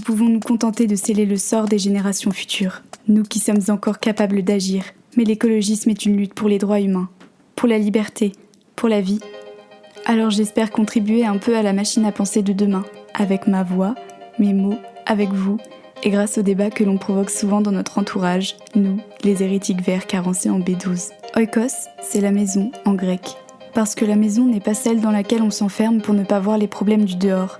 pouvons nous contenter de sceller le sort des générations futures, nous qui sommes encore capables d'agir. Mais l'écologisme est une lutte pour les droits humains, pour la liberté, pour la vie. Alors j'espère contribuer un peu à la machine à penser de demain, avec ma voix, mes mots, avec vous, et grâce au débat que l'on provoque souvent dans notre entourage, nous, les hérétiques verts carencés en B12. Oikos, c'est la maison en grec. Parce que la maison n'est pas celle dans laquelle on s'enferme pour ne pas voir les problèmes du dehors,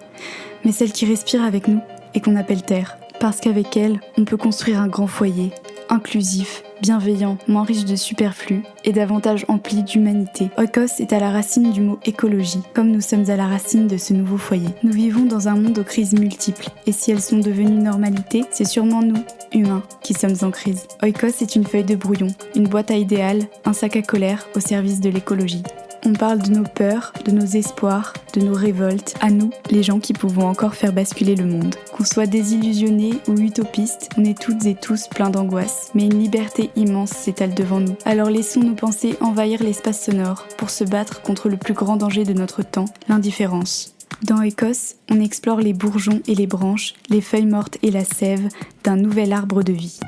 mais celle qui respire avec nous et qu'on appelle terre. Parce qu'avec elle, on peut construire un grand foyer, inclusif, bienveillant, moins riche de superflu et davantage empli d'humanité. Oikos est à la racine du mot écologie, comme nous sommes à la racine de ce nouveau foyer. Nous vivons dans un monde aux crises multiples, et si elles sont devenues normalité, c'est sûrement nous, humains, qui sommes en crise. Oikos est une feuille de brouillon, une boîte à idéal, un sac à colère au service de l'écologie. On parle de nos peurs, de nos espoirs, de nos révoltes, à nous, les gens qui pouvons encore faire basculer le monde. Qu'on soit désillusionnés ou utopistes, on est toutes et tous pleins d'angoisse, mais une liberté immense s'étale devant nous. Alors laissons nos pensées envahir l'espace sonore pour se battre contre le plus grand danger de notre temps, l'indifférence. Dans Oikos, on explore les bourgeons et les branches, les feuilles mortes et la sève d'un nouvel arbre de vie.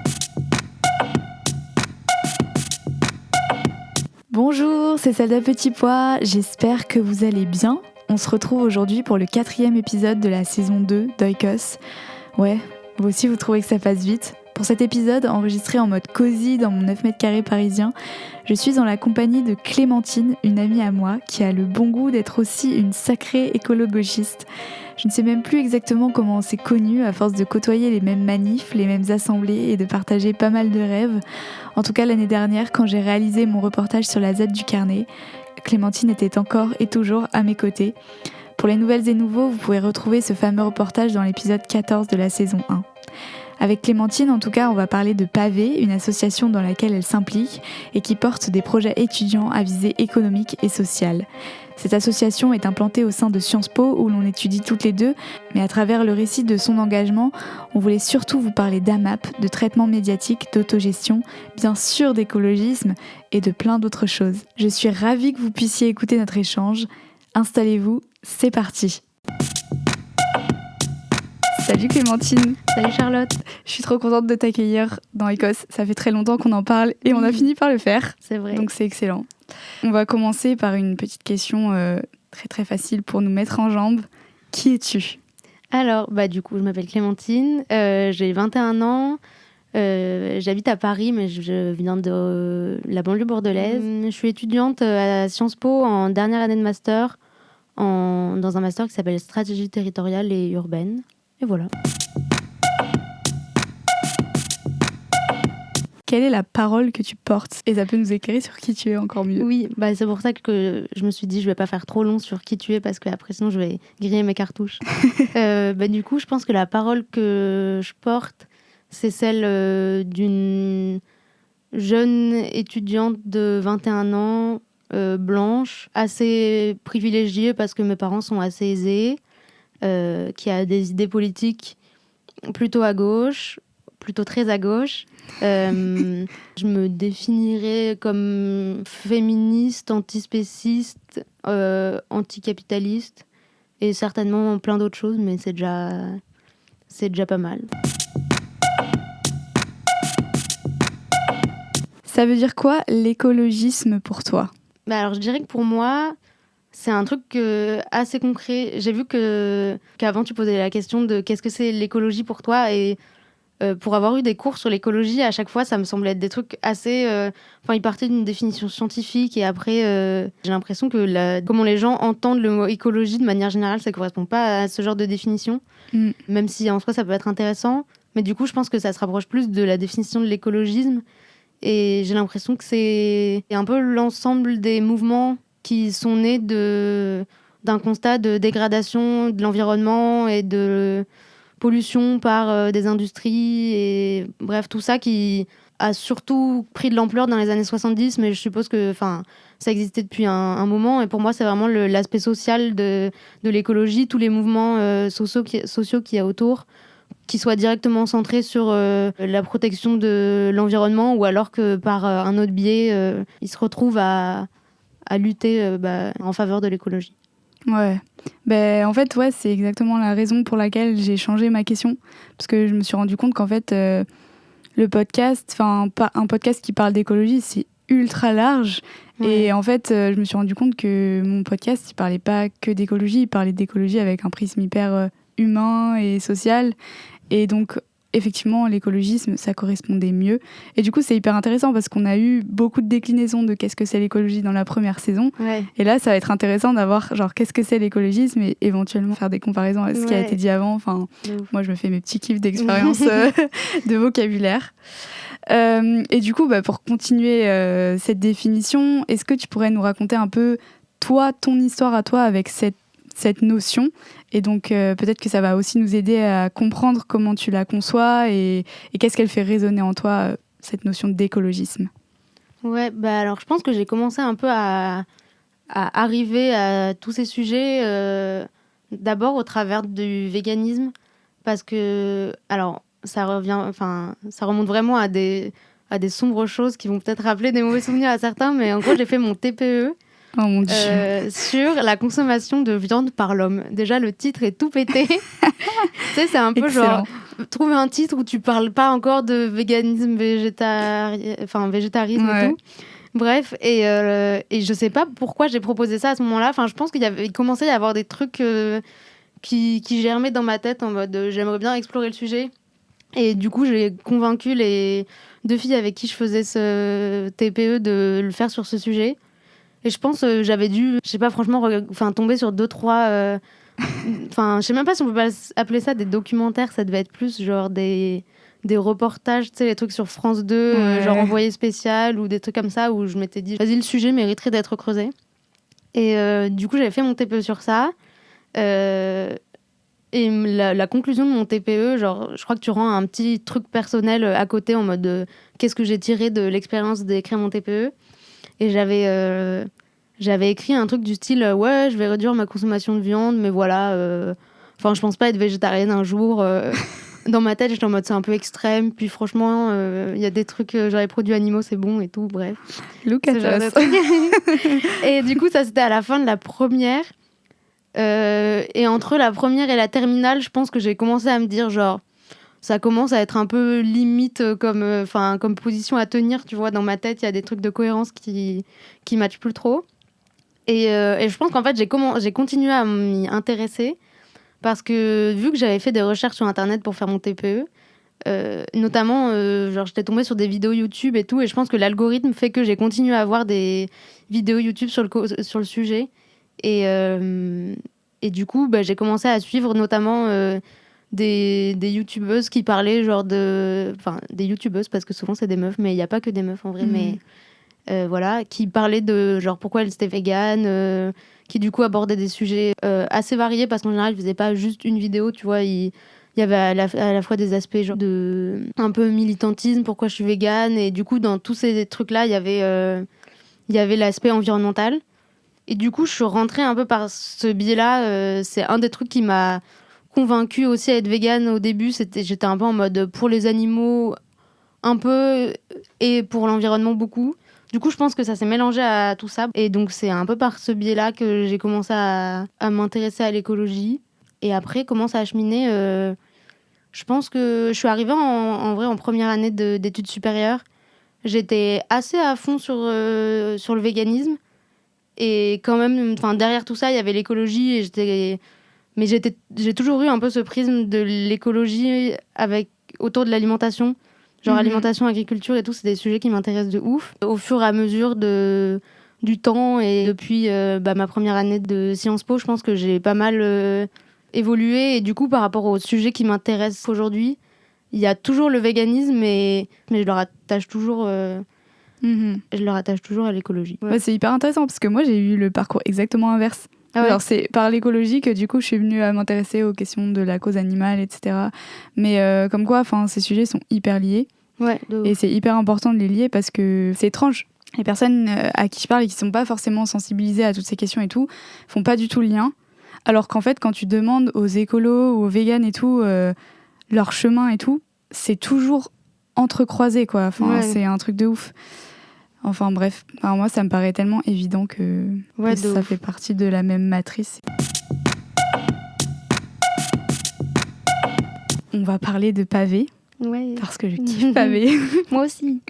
Bonjour, c'est Salda Petit Pois, j'espère que vous allez bien. On se retrouve aujourd'hui pour le 4e épisode de la saison 2 d'Oikos. Ouais, vous aussi vous trouvez que ça passe vite. Pour cet épisode, enregistré en mode cosy dans mon 9 mètres carrés parisien, je suis en la compagnie de Clémentine, une amie à moi, qui a le bon goût d'être aussi une sacrée écolo-gauchiste. Je ne sais même plus exactement comment on s'est connus à force de côtoyer les mêmes manifs, les mêmes assemblées et de partager pas mal de rêves. En tout cas, l'année dernière, quand j'ai réalisé mon reportage sur la ZAD du Carnet, Clémentine était encore et toujours à mes côtés. Pour les nouvelles et nouveaux, vous pouvez retrouver ce fameux reportage dans l'épisode 14 de la saison 1. Avec Clémentine, en tout cas, on va parler de Pavé, une association dans laquelle elle s'implique et qui porte des projets étudiants à visée économique et sociale. Cette association est implantée au sein de Sciences Po où l'on étudie toutes les deux, mais à travers le récit de son engagement, on voulait surtout vous parler d'AMAP, de traitement médiatique, d'autogestion, bien sûr d'écologisme et de plein d'autres choses. Je suis ravie que vous puissiez écouter notre échange. Installez-vous, c'est parti. Salut Clémentine. Salut Charlotte. Je suis trop contente de t'accueillir dans Oikos. Ça fait très longtemps qu'on en parle et on a fini par le faire. C'est vrai. Donc c'est excellent. On va commencer par une petite question très très facile pour nous mettre en jambes. Qui es-tu ? Alors, du coup, je m'appelle Clémentine, j'ai 21 ans, j'habite à Paris, mais je viens de la banlieue bordelaise. Je suis étudiante à Sciences Po en dernière année de master, dans un master qui s'appelle Stratégie territoriale et urbaine. Et voilà. Quelle est la parole que tu portes ? Et ça peut nous éclairer sur qui tu es encore mieux. Oui, c'est pour ça que je me suis dit je vais pas faire trop long sur qui tu es parce que après sinon je vais griller mes cartouches. Du coup, je pense que la parole que je porte, c'est celle d'une jeune étudiante de 21 ans, blanche, assez privilégiée parce que mes parents sont assez aisés, qui a des idées politiques plutôt à gauche, plutôt très à gauche. Je me définirais comme féministe, antispéciste, anticapitaliste et certainement plein d'autres choses, mais c'est déjà pas mal. Ça veut dire quoi l'écologisme pour toi ? Alors je dirais que pour moi, c'est un truc assez concret. J'ai vu qu'avant tu posais la question de qu'est-ce que c'est l'écologie pour toi et pour avoir eu des cours sur l'écologie, à chaque fois, ça me semblait être des trucs assez... ils partaient d'une définition scientifique et après, j'ai l'impression que comment les gens entendent le mot écologie de manière générale, ça ne correspond pas à ce genre de définition, même si en soi, ça peut être intéressant. Mais du coup, je pense que ça se rapproche plus de la définition de l'écologisme et j'ai l'impression que c'est un peu l'ensemble des mouvements qui sont nés d'un constat de dégradation de l'environnement et de pollution par des industries et bref, tout ça qui a surtout pris de l'ampleur dans les années 70, mais je suppose que ça existait depuis un moment et pour moi, c'est vraiment l'aspect social de l'écologie, tous les mouvements sociaux qu'il y a autour, qui soient directement centrés sur la protection de l'environnement ou alors que par un autre biais, ils se retrouvent à lutter en faveur de l'écologie. Ouais. Ben, en fait, ouais, c'est exactement la raison pour laquelle j'ai changé ma question. Parce que je me suis rendu compte qu'en fait, le podcast, enfin, un podcast qui parle d'écologie, c'est ultra large. Ouais. Et en fait, je me suis rendu compte que mon podcast, il parlait pas que d'écologie, il parlait d'écologie avec un prisme hyper humain et social. Et donc, effectivement, l'écologisme, ça correspondait mieux. Et du coup, c'est hyper intéressant parce qu'on a eu beaucoup de déclinaisons de qu'est-ce que c'est l'écologie dans la première saison. Ouais. Et là, ça va être intéressant d'avoir, genre, qu'est-ce que c'est l'écologisme et éventuellement faire des comparaisons avec ce qui a été dit avant. Enfin, moi, je me fais mes petits kiffs d'expérience de vocabulaire. Et du coup, pour continuer cette définition, est-ce que tu pourrais nous raconter un peu, toi, ton histoire à toi avec cette notion? Et donc, peut-être que ça va aussi nous aider à comprendre comment tu la conçois et qu'est-ce qu'elle fait résonner en toi, cette notion d'écologisme. Ouais, alors je pense que j'ai commencé un peu à arriver à tous ces sujets d'abord au travers du véganisme parce que, alors, ça remonte vraiment à des sombres choses qui vont peut-être rappeler des mauvais souvenirs à certains, mais en gros, j'ai fait mon TPE. Oh mon Dieu. Sur la consommation de viande par l'homme. Déjà, le titre est tout pété. Tu sais, c'est un peu excellent. genre trouver un titre où tu parles pas encore de véganisme, végétarisme Ouais. et tout. Bref, et je sais pas pourquoi j'ai proposé ça à ce moment-là. Enfin, je pense il commençait à y avoir des trucs qui germaient dans ma tête en mode j'aimerais bien explorer le sujet. Et du coup, j'ai convaincu les 2 filles avec qui je faisais ce TPE de le faire sur ce sujet. Et je pense j'avais dû, je sais pas, franchement, tomber sur 2-3... je sais même pas si on peut pas appeler ça des documentaires, ça devait être plus genre des reportages, tu sais, les trucs sur France 2, Ouais. genre Envoyé spécial ou des trucs comme ça où je m'étais dit, vas-y, le sujet mériterait d'être creusé. Et du coup, j'avais fait mon TPE sur ça. Et la conclusion de mon TPE, genre, je crois que tu rends un petit truc personnel à côté en mode qu'est-ce que j'ai tiré de l'expérience d'écrire mon TPE. Et j'avais écrit un truc du style ouais, je vais réduire ma consommation de viande, mais voilà. Je pense pas être végétarienne un jour. Dans ma tête, j'étais en mode c'est un peu extrême. Puis franchement, il y a des trucs, genre les produits animaux, c'est bon et tout. Bref. Look at us. Et du coup, ça c'était à la fin de la première. Et entre la première et la terminale, je pense que j'ai commencé à me dire genre ça commence à être un peu limite comme position à tenir, tu vois, dans ma tête, il y a des trucs de cohérence qui matchent plus trop. Et je pense qu'en fait, j'ai continué à m'y intéresser parce que vu que j'avais fait des recherches sur Internet pour faire mon TPE, notamment, j'étais tombée sur des vidéos YouTube et tout, et je pense que l'algorithme fait que j'ai continué à voir des vidéos YouTube sur le sujet. Et du coup, j'ai commencé à suivre notamment... des youtubeuses qui parlaient des youtubeuses parce que souvent c'est des meufs, mais il n'y a pas que des meufs en vrai, mais voilà, qui parlaient de genre pourquoi elles étaient véganes, qui du coup abordaient des sujets assez variés parce qu'en général ils faisaient pas juste une vidéo, tu vois, il y avait à la fois des aspects genre de un peu militantisme, pourquoi je suis végane, et du coup dans tous ces trucs là il y avait l'aspect environnemental, et du coup je suis rentrée un peu par ce biais là. C'est un des trucs qui m'a convaincue aussi à être végane au début. J'étais un peu en mode pour les animaux un peu et pour l'environnement beaucoup. Du coup, je pense que ça s'est mélangé à tout ça. Et donc, c'est un peu par ce biais-là que j'ai commencé à m'intéresser à l'écologie. Et après, comment ça a cheminé, je pense que je suis arrivée en vrai en première année d'études supérieures. J'étais assez à fond sur le véganisme. Et quand même, derrière tout ça, il y avait l'écologie. Et mais j'ai toujours eu un peu ce prisme de l'écologie autour de l'alimentation. Genre alimentation, agriculture et tout, c'est des sujets qui m'intéressent de ouf. Au fur et à mesure du temps et depuis ma première année de Sciences Po, je pense que j'ai pas mal évolué. Et du coup, par rapport aux sujets qui m'intéressent aujourd'hui, il y a toujours le véganisme, mais je leur attache toujours... Je leur attache toujours à l'écologie. Ouais. C'est hyper intéressant parce que moi j'ai eu le parcours exactement inverse. Ah ouais. Alors c'est par l'écologie que du coup je suis venue à m'intéresser aux questions de la cause animale, etc. Mais comme quoi, ces sujets sont hyper liés. Ouais, et c'est hyper important de les lier parce que c'est étrange. Les personnes à qui je parle et qui sont pas forcément sensibilisées à toutes ces questions et tout font pas du tout le lien. Alors qu'en fait, quand tu demandes aux écolos ou aux véganes et tout leur chemin et tout, c'est toujours entrecroisé quoi. Ouais. C'est un truc de ouf. Enfin bref, moi ça me paraît tellement évident que ça fait partie de la même matrice. On va parler de pavé. Ouais. Parce que je kiffe pavé. Moi aussi.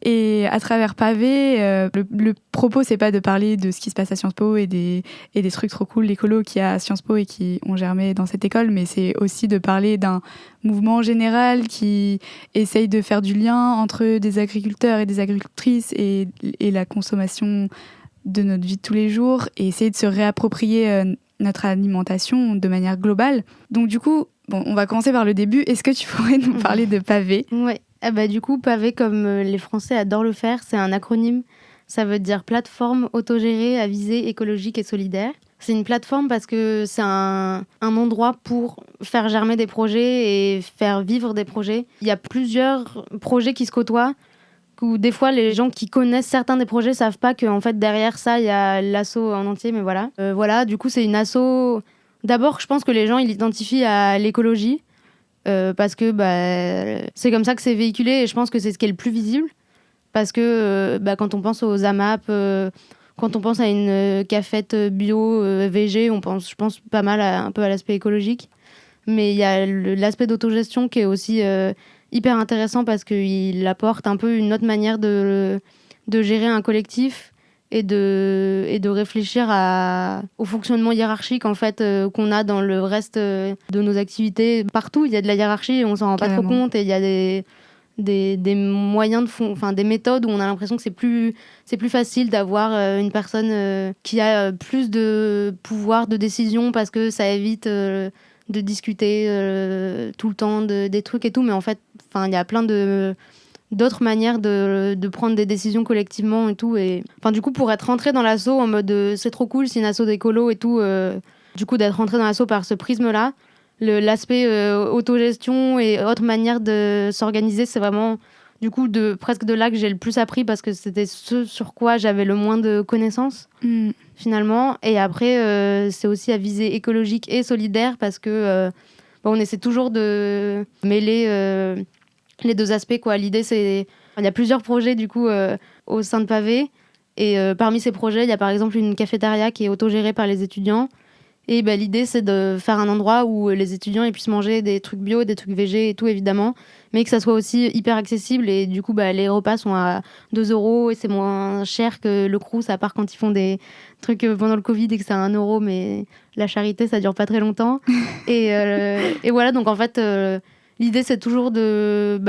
Et à travers pavé, le propos c'est pas de parler de ce qui se passe à Sciences Po et des trucs trop cool l'écolo qu'il y a à Sciences Po et qui ont germé dans cette école, mais c'est aussi de parler d'un mouvement général qui essaye de faire du lien entre des agriculteurs et des agricultrices et la consommation de notre vie de tous les jours et essayer de se réapproprier notre alimentation de manière globale. Donc du coup, on va commencer par le début. Est-ce que tu pourrais nous parler de pavé ? Ouais. Du coup, pavé, comme les Français adorent le faire, c'est un acronyme. Ça veut dire plateforme autogérée à visée écologique et solidaire. C'est une plateforme parce que c'est un endroit pour faire germer des projets et faire vivre des projets. Il y a plusieurs projets qui se côtoient, où des fois les gens qui connaissent certains des projets savent pas qu'en fait derrière ça il y a l'asso en entier, mais voilà. Du coup c'est une asso. D'abord je pense que les gens ils l'identifient à l'écologie parce que c'est comme ça que c'est véhiculé et je pense que c'est ce qui est le plus visible parce que quand on pense aux AMAP, quand on pense à une cafette bio VG, je pense pas mal un peu à l'aspect écologique, mais il y a l'aspect d'autogestion qui est aussi hyper intéressant parce qu'il apporte un peu une autre manière de gérer un collectif et de réfléchir au fonctionnement hiérarchique en fait qu'on a dans le reste de nos activités. Partout, il y a de la hiérarchie et on s'en rend pas trop compte et il y a des moyens des méthodes où on a l'impression que c'est plus facile d'avoir une personne qui a plus de pouvoir de décision parce que ça évite de discuter tout le temps des trucs et tout, mais en fait il y a plein d'autres manières de prendre des décisions collectivement et tout. Et du coup, pour être rentré dans l'asso en mode c'est trop cool, c'est une asso d'écolo et tout, du coup d'être rentré dans l'asso par ce prisme-là, l'aspect autogestion et autre manière de s'organiser, c'est vraiment du coup presque de là que j'ai le plus appris parce que c'était ce sur quoi j'avais le moins de connaissances finalement. Et après c'est aussi à visée écologique et solidaire parce que on essaie toujours de mêler les deux aspects quoi. L'idée c'est il y a plusieurs projets du coup au sein de Pavé et parmi ces projets il y a par exemple une cafétéria qui est autogérée par les étudiants. Et l'idée, c'est de faire un endroit où les étudiants ils puissent manger des trucs bio, des trucs végés et tout, évidemment, mais que ça soit aussi hyper accessible. Et du coup, les repas sont à 2 € et c'est moins cher que le Crous, à part quand ils font des trucs pendant le Covid et que c'est à 1 €, mais la charité, ça dure pas très longtemps. et voilà, donc en fait, l'idée, c'est toujours de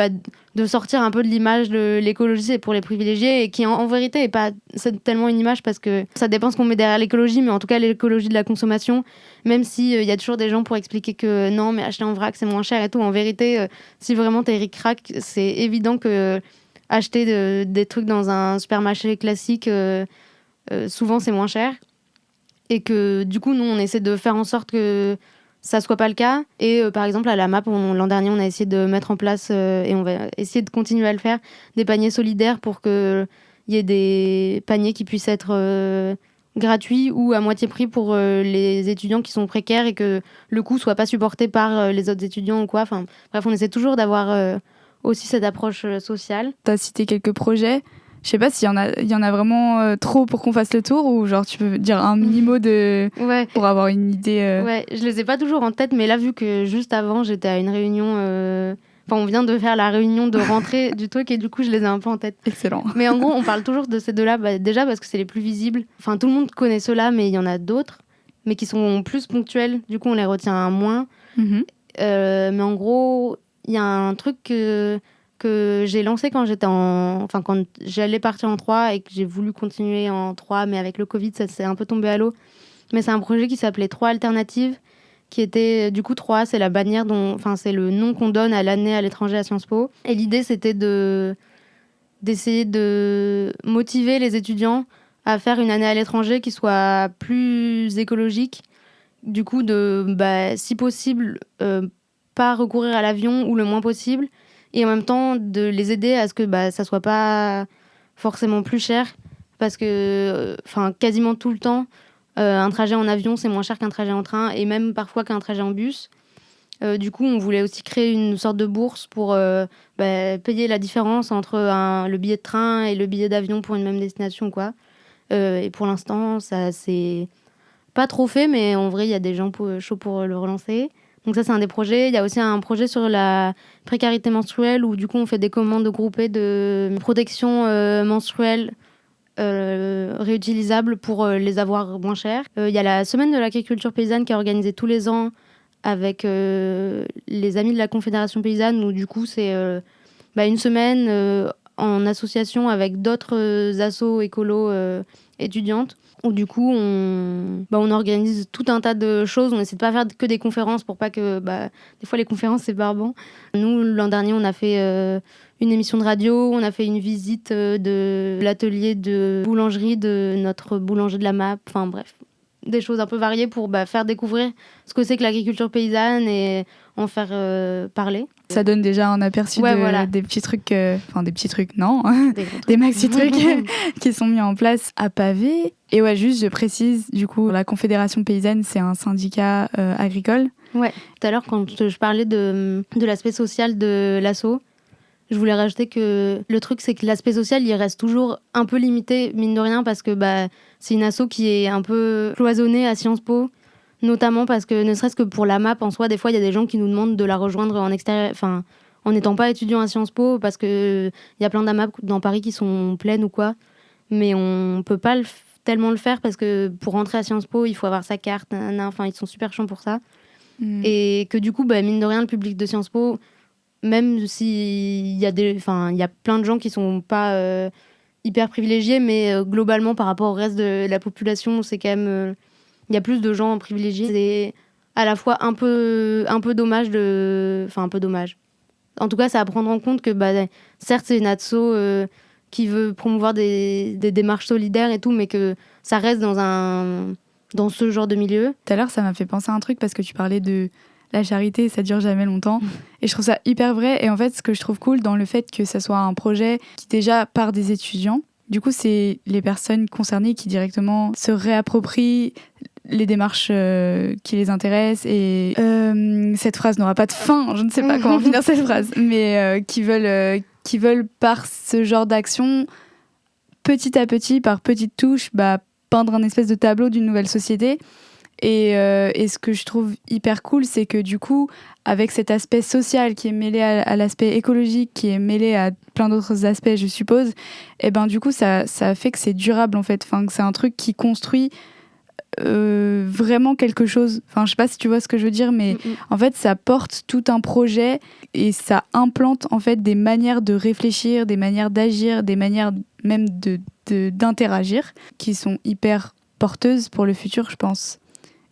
sortir un peu de l'image de l'écologie, c'est pour les privilégiés, et qui en vérité est pas c'est tellement une image parce que ça dépend ce qu'on met derrière l'écologie, mais en tout cas l'écologie de la consommation, même si y a toujours des gens pour expliquer que non, mais acheter en vrac c'est moins cher et tout. En vérité, si vraiment t'es ric-rac, c'est évident que acheter des trucs dans un supermarché classique, souvent c'est moins cher. Et que du coup, nous, on essaie de faire en sorte que ça soit pas le cas. Et par exemple, à la MAP, l'an dernier, on a essayé de mettre en place, et on va essayer de continuer à le faire, des paniers solidaires pour qu'il y ait des paniers qui puissent être gratuits ou à moitié prix pour les étudiants qui sont précaires et que le coût soit pas supporté par les autres étudiants ou quoi. Enfin, bref, on essaie toujours d'avoir aussi cette approche sociale. Tu as cité quelques projets. Je sais pas s'il y en a vraiment trop pour qu'on fasse le tour ou genre tu peux dire un mini-mot ouais. Pour avoir une idée. Ouais, je les ai pas toujours en tête, mais là, vu que juste avant, j'étais à une réunion... on vient de faire la réunion de rentrée du truc et du coup, je les ai un peu en tête. Excellent. Mais en gros, on parle toujours de ces deux-là, déjà parce que c'est les plus visibles. Enfin, tout le monde connaît ceux-là, mais il y en a d'autres, mais qui sont plus ponctuels. Du coup, on les retient moins. Mais en gros, il y a un truc que j'ai lancé quand quand j'allais partir en 3 et que j'ai voulu continuer en 3, mais avec le Covid, ça s'est un peu tombé à l'eau. Mais c'est un projet qui s'appelait 3 Alternatives, qui était, du coup, 3, c'est la bannière c'est le nom qu'on donne à l'année à l'étranger à Sciences Po. Et l'idée, c'était d'essayer de motiver les étudiants à faire une année à l'étranger qui soit plus écologique. Du coup, si possible, pas recourir à l'avion ou le moins possible. Et en même temps, de les aider à ce que ça soit pas forcément plus cher. Parce que, quasiment tout le temps, un trajet en avion, c'est moins cher qu'un trajet en train. Et même parfois qu'un trajet en bus. Du coup, on voulait aussi créer une sorte de bourse pour payer la différence entre le billet de train et le billet d'avion pour une même destination, quoi. Et pour l'instant, ça c'est pas trop fait, mais en vrai, il y a des gens chauds pour le relancer. Donc ça, c'est un des projets. Il y a aussi un projet sur la précarité menstruelle où du coup, on fait des commandes groupées de protection menstruelle réutilisables pour les avoir moins chères. Il y a la semaine de l'agriculture paysanne qui est organisée tous les ans avec les amis de la Confédération paysanne où du coup, c'est une semaine en association avec d'autres assos écolos étudiantes où du coup on organise tout un tas de choses. On essaie de pas faire que des conférences pour pas que des fois les conférences c'est barbant. Nous l'an dernier on a fait une émission de radio, on a fait une visite de l'atelier de boulangerie de notre boulanger de la MAP, enfin bref, des choses un peu variées pour faire découvrir ce que c'est que l'agriculture paysanne et en faire parler. Ça donne déjà un aperçu des petits trucs, des petits trucs, non, des maxi trucs qui sont mis en place à Pavé. Et ouais, juste je précise, du coup, la Confédération paysanne, c'est un syndicat agricole. Ouais, tout à l'heure quand je parlais de l'aspect social de l'asso, je voulais rajouter que le truc c'est que l'aspect social il reste toujours un peu limité, mine de rien, parce que c'est une asso qui est un peu cloisonnée à Sciences Po. Notamment parce que, ne serait-ce que pour la MAP, en soi, des fois, il y a des gens qui nous demandent de la rejoindre en extérieur, enfin, en n'étant pas étudiant à Sciences Po, parce qu'il y a plein d'AMAP dans Paris qui sont pleines ou quoi. Mais on ne peut pas tellement le faire parce que pour rentrer à Sciences Po, il faut avoir sa carte. Enfin, ils sont super chiants pour ça. Et que du coup, mine de rien, le public de Sciences Po, même s'il y a il y a plein de gens qui sont pas hyper privilégiés, mais globalement, par rapport au reste de la population, c'est quand même... il y a plus de gens privilégiés. C'est à la fois un peu dommage un peu dommage. En tout cas, c'est à prendre en compte que, certes, c'est une asso qui veut promouvoir des démarches solidaires et tout, mais que ça reste dans ce genre de milieu. Tout à l'heure, ça m'a fait penser à un truc parce que tu parlais de la charité, ça dure jamais longtemps. Et je trouve ça hyper vrai. Et en fait, ce que je trouve cool dans le fait que ça soit un projet qui déjà part des étudiants, du coup, c'est les personnes concernées qui directement se réapproprient les démarches qui les intéressent et cette phrase n'aura pas de fin, je ne sais pas comment finir cette phrase, mais qui veulent par ce genre d'action, petit à petit, par petites touches, peindre un espèce de tableau d'une nouvelle société. Et ce que je trouve hyper cool, c'est que du coup, avec cet aspect social qui est mêlé à l'aspect écologique, qui est mêlé à plein d'autres aspects, je suppose, et du coup, ça fait que c'est durable en fait, que c'est un truc qui construit vraiment quelque chose. Enfin, je sais pas si tu vois ce que je veux dire, mais en fait, ça porte tout un projet et ça implante en fait des manières de réfléchir, des manières d'agir, des manières même d'interagir qui sont hyper porteuses pour le futur, je pense.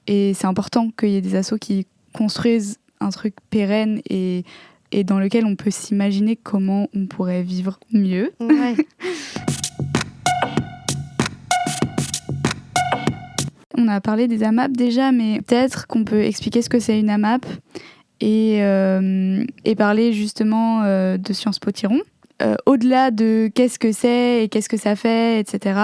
Et c'est important qu'il y ait des assos qui construisent un truc pérenne et dans lequel on peut s'imaginer comment on pourrait vivre mieux. Ouais. On a parlé des AMAP déjà, mais peut-être qu'on peut expliquer ce que c'est une AMAP et parler justement de Sciences Po Tiron. Au-delà de qu'est-ce que c'est et qu'est-ce que ça fait, etc.,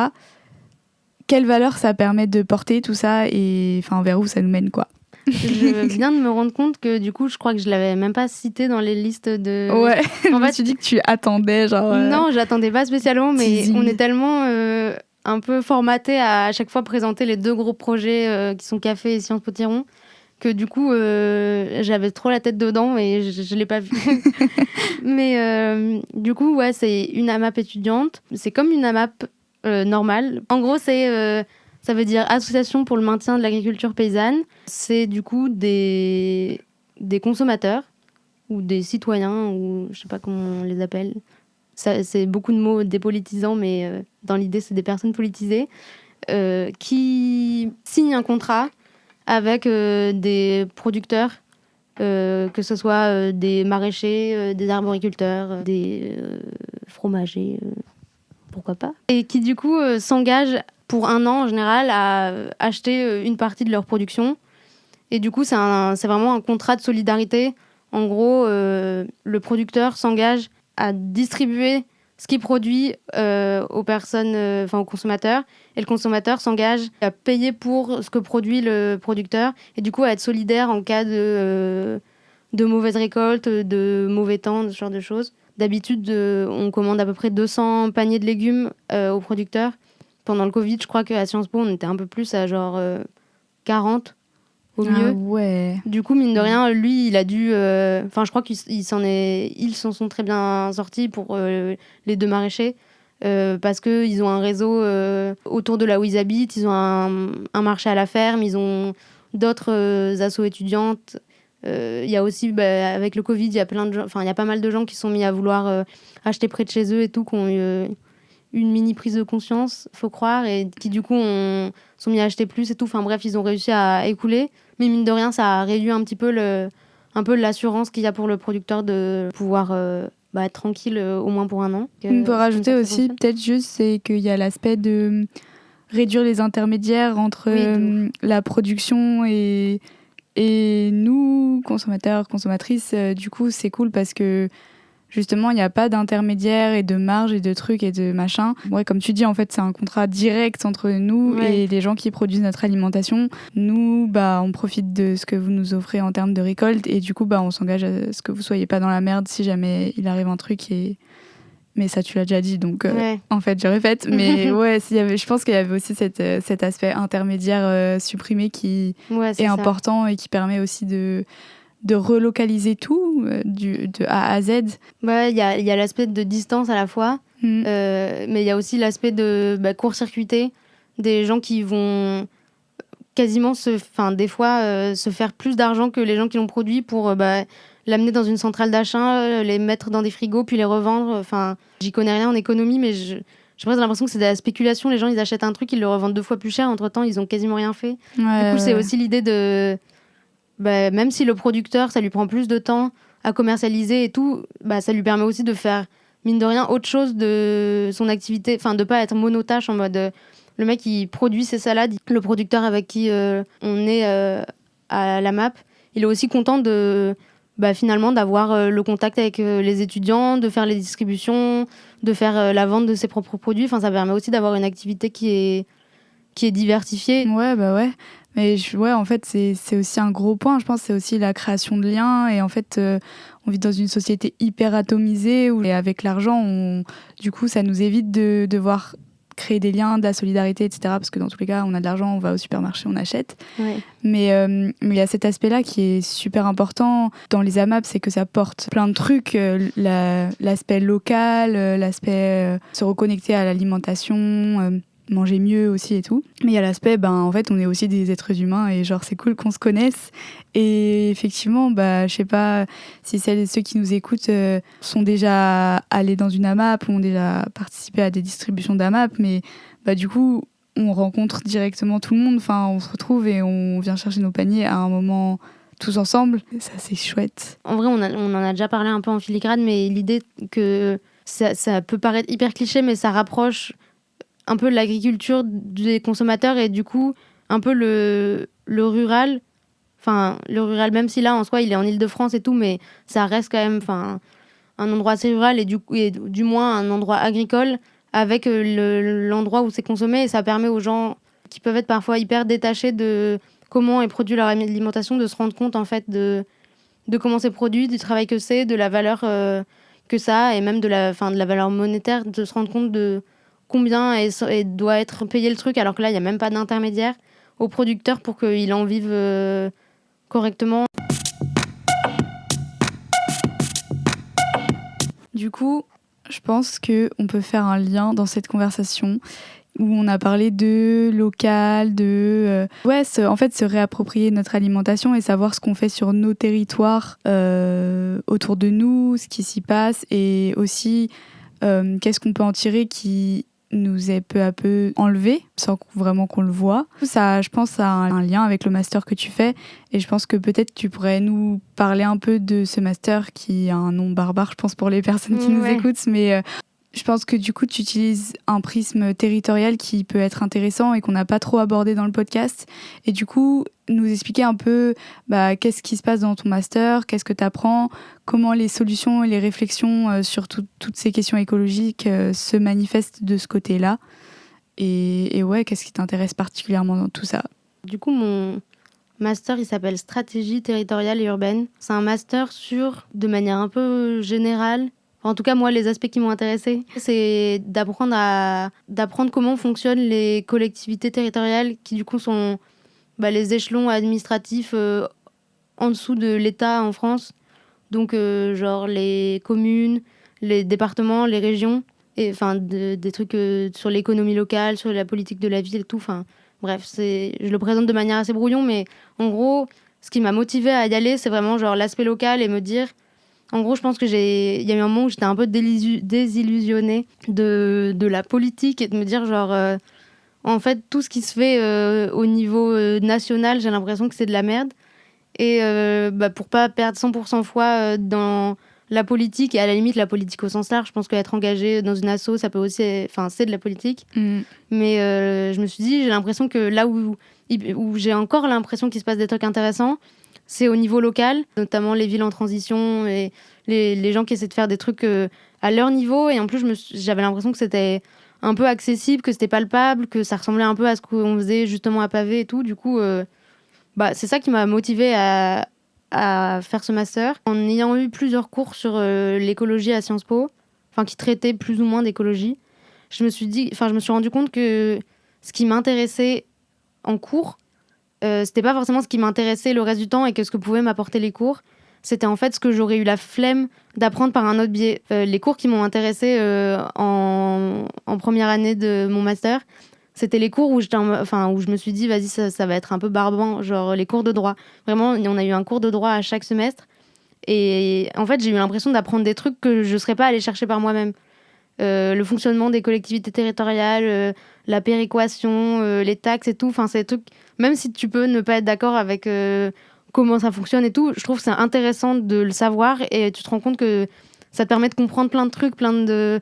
quelle valeur ça permet de porter tout ça et vers où ça nous mène, quoi. Je viens de me rendre compte que du coup, je crois que je l'avais même pas cité dans les listes de... Ouais, en fait, tu dis que tu attendais, genre... Non, j'attendais pas spécialement, mais teasing. On est tellement un peu formaté à chaque fois présenter les deux gros projets qui sont Café et Sciences Po Tiron, que du coup, j'avais trop la tête dedans et je l'ai pas vu. Mais du coup, ouais, c'est une AMAP étudiante. C'est comme une AMAP normale. En gros, ça veut dire Association pour le maintien de l'agriculture paysanne. C'est du coup des consommateurs ou des citoyens, ou je sais pas comment on les appelle. Ça, c'est beaucoup de mots dépolitisants, mais dans l'idée, c'est des personnes politisées qui signent un contrat avec des producteurs, que ce soit des maraîchers, des arboriculteurs, des fromagers, pourquoi pas. Et qui du coup s'engagent pour un an en général à acheter une partie de leur production. Et du coup, c'est vraiment un contrat de solidarité. En gros, le producteur s'engage à distribuer ce qu'il produit aux personnes, aux consommateurs, et le consommateur s'engage à payer pour ce que produit le producteur, et du coup à être solidaire en cas de de mauvaises récoltes, de mauvais temps, ce genre de choses. D'habitude, on commande à peu près 200 paniers de légumes aux producteurs. Pendant le Covid, je crois qu'à Sciences Po, on était un peu plus à genre 40 au mieux. Ah ouais. Du coup, mine de rien, lui, il a dû... Enfin, je crois ils s'en sont très bien sortis pour les deux maraîchers. Parce qu'ils ont un réseau autour de là où ils habitent, ils ont un marché à la ferme, ils ont d'autres assos étudiantes. Il y a aussi, avec le Covid, il y a pas mal de gens qui sont mis à vouloir acheter près de chez eux et tout, qui ont eu une mini prise de conscience, faut croire, et qui du coup sont mis à acheter plus et tout. Enfin bref, ils ont réussi à écouler. Mais mine de rien, ça a réduit un petit peu l'assurance qu'il y a pour le producteur de pouvoir être tranquille au moins pour un an. On peut rajouter aussi, peut-être juste, c'est qu'il y a l'aspect de réduire les intermédiaires entre la production et nous, consommateurs, consommatrices. Du coup, c'est cool parce que justement, il n'y a pas d'intermédiaire et de marge et de trucs et de machin. Ouais, comme tu dis, en fait, c'est un contrat direct entre nous et les gens qui produisent notre alimentation. Nous, on profite de ce que vous nous offrez en termes de récolte et du coup, on s'engage à ce que vous soyez pas dans la merde si jamais il arrive un truc Mais ça, tu l'as déjà dit, donc en fait, je répète. Mais ouais, je pense qu'il y avait aussi cet aspect intermédiaire supprimé qui est important et qui permet aussi de relocaliser tout de A à Z. Il y a l'aspect de distance à la fois, mais il y a aussi l'aspect de court-circuiter des gens qui vont quasiment des fois se faire plus d'argent que les gens qui l'ont produit pour l'amener dans une centrale d'achat, les mettre dans des frigos puis les revendre. Enfin, j'y connais rien en économie, mais j'ai presque l'impression que c'est de la spéculation. Les gens, ils achètent un truc, ils le revendent 2 fois plus cher. Entre-temps, ils ont quasiment rien fait. Du coup, c'est aussi l'idée de... même si le producteur, ça lui prend plus de temps à commercialiser et tout, ça lui permet aussi de faire, mine de rien, autre chose de son activité. Enfin, de pas être monotâche en mode... le mec, il produit ses salades. Le producteur avec qui on est à la MAP, il est aussi content de... finalement d'avoir le contact avec les étudiants, de faire les distributions, de faire la vente de ses propres produits. Enfin, ça permet aussi d'avoir une activité qui est diversifiée. Ouais. Mais en fait, c'est aussi un gros point. Je pense que c'est aussi la création de liens. Et en fait, on vit dans une société hyper atomisée où, et avec l'argent, du coup, ça nous évite de devoir créer des liens, de la solidarité, etc. Parce que dans tous les cas, on a de l'argent, on va au supermarché, on achète. Ouais. Mais il y a cet aspect-là qui est super important dans les AMAP, c'est que ça porte plein de trucs. L'aspect local, l'aspect se reconnecter à l'alimentation, manger mieux aussi et tout. Mais il y a l'aspect, en fait, on est aussi des êtres humains et genre, c'est cool qu'on se connaisse. Et effectivement, je sais pas si celles et ceux qui nous écoutent sont déjà allés dans une AMAP ou ont déjà participé à des distributions d'AMAP, mais du coup, on rencontre directement tout le monde. Enfin, on se retrouve et on vient chercher nos paniers à un moment tous ensemble. Et ça, c'est chouette. En vrai, on en a déjà parlé un peu en filigrane, mais l'idée que ça peut paraître hyper cliché, mais ça rapproche un peu l'agriculture des consommateurs et du coup un peu le rural, même si là en soi il est en Île-de-France et tout, mais ça reste quand même un endroit assez rural et du moins un endroit agricole avec l'endroit où c'est consommé, et ça permet aux gens qui peuvent être parfois hyper détachés de comment est produit leur alimentation de se rendre compte en fait de comment c'est produit, du travail que c'est, de la valeur que ça a, et même de la valeur monétaire, de se rendre compte de combien doit être payé le truc, alors que là, il n'y a même pas d'intermédiaire au producteur pour qu'il en vive correctement. Du coup, je pense qu'on peut faire un lien dans cette conversation où on a parlé de local, en fait, se réapproprier notre alimentation et savoir ce qu'on fait sur nos territoires autour de nous, ce qui s'y passe, et aussi qu'est-ce qu'on peut en tirer qui nous est peu à peu enlevé sans vraiment qu'on le voit. Ça, je pense, a un lien avec le master que tu fais, et je pense que peut-être tu pourrais nous parler un peu de ce master qui a un nom barbare, je pense, pour les personnes qui nous écoutent, mais je pense que du coup tu utilises un prisme territorial qui peut être intéressant et qu'on n'a pas trop abordé dans le podcast, et du coup nous expliquer un peu qu'est-ce qui se passe dans ton master, qu'est-ce que tu apprends, comment les solutions et les réflexions sur toutes ces questions écologiques se manifestent de ce côté-là, et qu'est-ce qui t'intéresse particulièrement dans tout ça. Du coup, mon master, il s'appelle Stratégie territoriale et urbaine. C'est un master sur, de manière un peu générale, en tout cas moi, les aspects qui m'ont intéressée, c'est d'apprendre comment fonctionnent les collectivités territoriales qui du coup sont les échelons administratifs en dessous de l'État en France. Donc genre les communes, les départements, les régions, et enfin des trucs sur l'économie locale, sur la politique de la ville et tout. Enfin bref, je le présente de manière assez brouillon, mais en gros, ce qui m'a motivée à y aller, c'est vraiment genre l'aspect local et me dire... En gros, je pense que il y a eu un moment où j'étais un peu désillusionnée de la politique et de me dire genre... en fait, tout ce qui se fait au niveau national, j'ai l'impression que c'est de la merde. Et pour pas perdre 100% foi dans la politique, et à la limite la politique au sens large, je pense qu'être engagé dans une asso, ça peut aussi... Enfin, c'est de la politique. Mais je me suis dit, j'ai l'impression que là où j'ai encore l'impression qu'il se passe des trucs intéressants, c'est au niveau local, notamment les villes en transition et les gens qui essaient de faire des trucs à leur niveau. Et en plus, j'avais l'impression que c'était un peu accessible, que c'était palpable, que ça ressemblait un peu à ce qu'on faisait justement à Pavé et tout. Du coup, c'est ça qui m'a motivée à faire ce master. En ayant eu plusieurs cours sur l'écologie à Sciences Po, qui traitaient plus ou moins d'écologie, je me suis rendu compte que ce qui m'intéressait en cours, c'était pas forcément ce qui m'intéressait le reste du temps et que ce que pouvaient m'apporter les cours. C'était en fait ce que j'aurais eu la flemme d'apprendre par un autre biais. Les cours qui m'ont intéressée en première année de mon master, c'était les cours où je me suis dit, vas-y, ça va être un peu barbant, genre les cours de droit. Vraiment, on a eu un cours de droit à chaque semestre. Et en fait, j'ai eu l'impression d'apprendre des trucs que je ne serais pas allée chercher par moi-même. Le fonctionnement des collectivités territoriales, la péréquation, les taxes et tout. Enfin, c'est des trucs, même si tu peux ne pas être d'accord avec comment ça fonctionne et tout, je trouve que c'est intéressant de le savoir et tu te rends compte que ça te permet de comprendre plein de trucs, plein de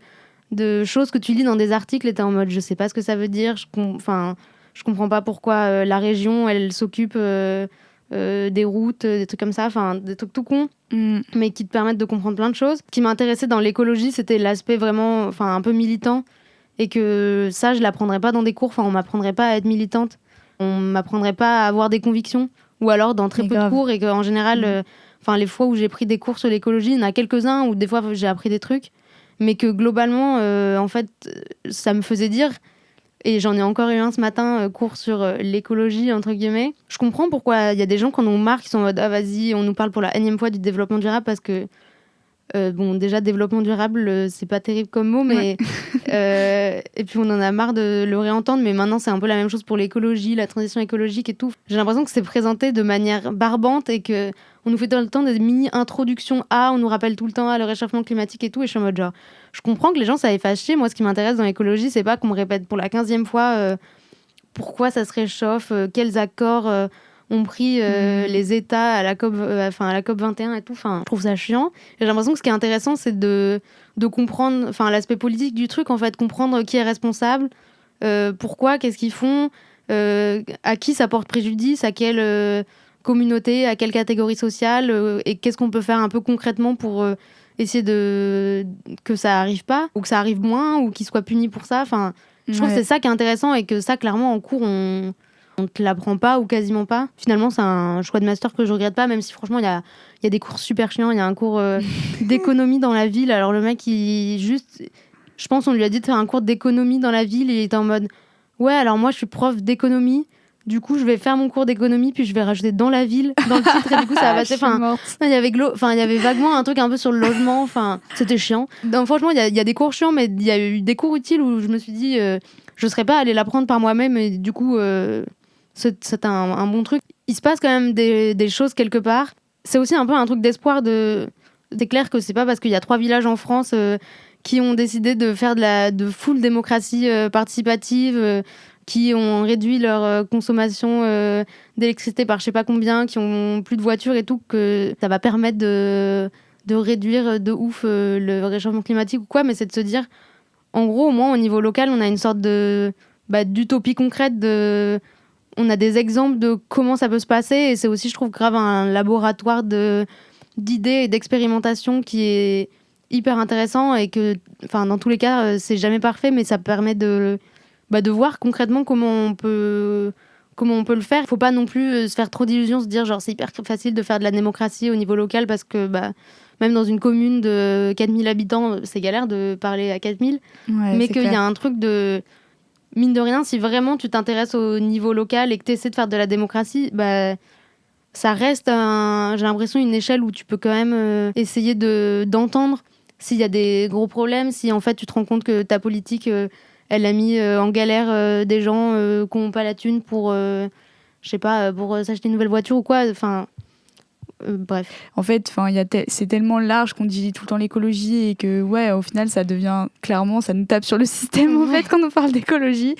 choses que tu lis dans des articles et t'es en mode je sais pas ce que ça veut dire, je comprends pas pourquoi la région elle s'occupe des routes, des trucs comme ça, enfin des trucs tout cons, mais qui te permettent de comprendre plein de choses. Ce qui m'intéressait dans l'écologie, c'était l'aspect vraiment un peu militant et que ça je l'apprendrais pas dans des cours, on m'apprendrait pas à être militante, on m'apprendrait pas à avoir des convictions ou alors dans très peu de cours et qu'en général les fois où j'ai pris des cours sur l'écologie, il y en a quelques-uns où des fois j'ai appris des trucs mais que globalement, en fait, ça me faisait dire, et j'en ai encore eu un ce matin, cours sur l'écologie, entre guillemets. Je comprends pourquoi il y a des gens qui en ont marre, qui sont en mode « Ah, vas-y, on nous parle pour la énième fois du développement durable », parce que, déjà, développement durable, c'est pas terrible comme mot, mais... et puis, on en a marre de le réentendre, mais maintenant, c'est un peu la même chose pour l'écologie, la transition écologique et tout. J'ai l'impression que c'est présenté de manière barbante et que on nous fait tout le temps des mini-introductions on nous rappelle tout le temps le réchauffement climatique et tout, et je suis en mode genre, je comprends que les gens ça les fasse chier. Moi, ce qui m'intéresse dans l'écologie, c'est pas qu'on me répète pour la 15e fois pourquoi ça se réchauffe, quels accords ont pris les États à la COP, à la COP 21 et tout. Enfin, je trouve ça chiant. Et j'ai l'impression que ce qui est intéressant, c'est de comprendre, l'aspect politique du truc, en fait, comprendre qui est responsable, pourquoi, qu'est-ce qu'ils font, à qui ça porte préjudice, à quelle communauté, à quelle catégorie sociale, et qu'est-ce qu'on peut faire un peu concrètement pour essayer que ça arrive pas, ou que ça arrive moins, ou qu'ils soient punis pour ça. Enfin, je trouve que c'est ça qui est intéressant et que ça, clairement, en cours, on te l'apprend pas ou quasiment pas. Finalement, c'est un choix de master que je regrette pas, même si franchement, il y a des cours super chiants. Il y a un cours d'économie dans la ville. Alors le mec, je pense, on lui a dit de faire un cours d'économie dans la ville et il était en mode ouais, alors moi, je suis prof d'économie. Du coup, je vais faire mon cours d'économie, puis je vais rajouter dans la ville, dans le titre, et du coup, ça va passer. Il y avait vaguement un truc un peu sur le logement, c'était chiant. Donc, franchement, il y a des cours chiants, mais il y a eu des cours utiles où je me suis dit, je serais pas allée l'apprendre par moi-même, et du coup, c'est un bon truc. Il se passe quand même des choses quelque part. C'est aussi un peu un truc d'espoir C'est clair que c'est pas parce qu'il y a 3 villages en France qui ont décidé de faire de full démocratie participative, qui ont réduit leur consommation d'électricité par je sais pas combien, qui ont plus de voitures et tout, que ça va permettre de réduire de ouf le réchauffement climatique ou quoi, mais c'est de se dire, en gros, au moins au niveau local, on a une sorte d'utopie concrète, on a des exemples de comment ça peut se passer, et c'est aussi, je trouve, grave un laboratoire d'idées et d'expérimentation qui est hyper intéressant, et que, dans tous les cas, c'est jamais parfait, mais ça permet de voir concrètement comment on peut comment on peut le faire. Faut pas non plus se faire trop d'illusions, se dire genre c'est hyper facile de faire de la démocratie au niveau local parce que même dans une commune de 4000 habitants, c'est galère de parler à 4000. Ouais, Mais c'est qu'il y clair. a un truc de... Mine de rien, si vraiment tu t'intéresses au niveau local et que tu essaies de faire de la démocratie, ça reste, j'ai l'impression, une échelle où tu peux quand même essayer d'entendre s'il y a des gros problèmes, si en fait tu te rends compte que ta politique, elle a mis en galère des gens qui n'ont pas la thune pour, je sais pas, pour s'acheter une nouvelle voiture ou quoi. Enfin, bref. En fait, c'est tellement large qu'on dit tout le temps l'écologie et que, ouais, au final, ça devient clairement, ça nous tape sur le système, en fait, quand on parle d'écologie.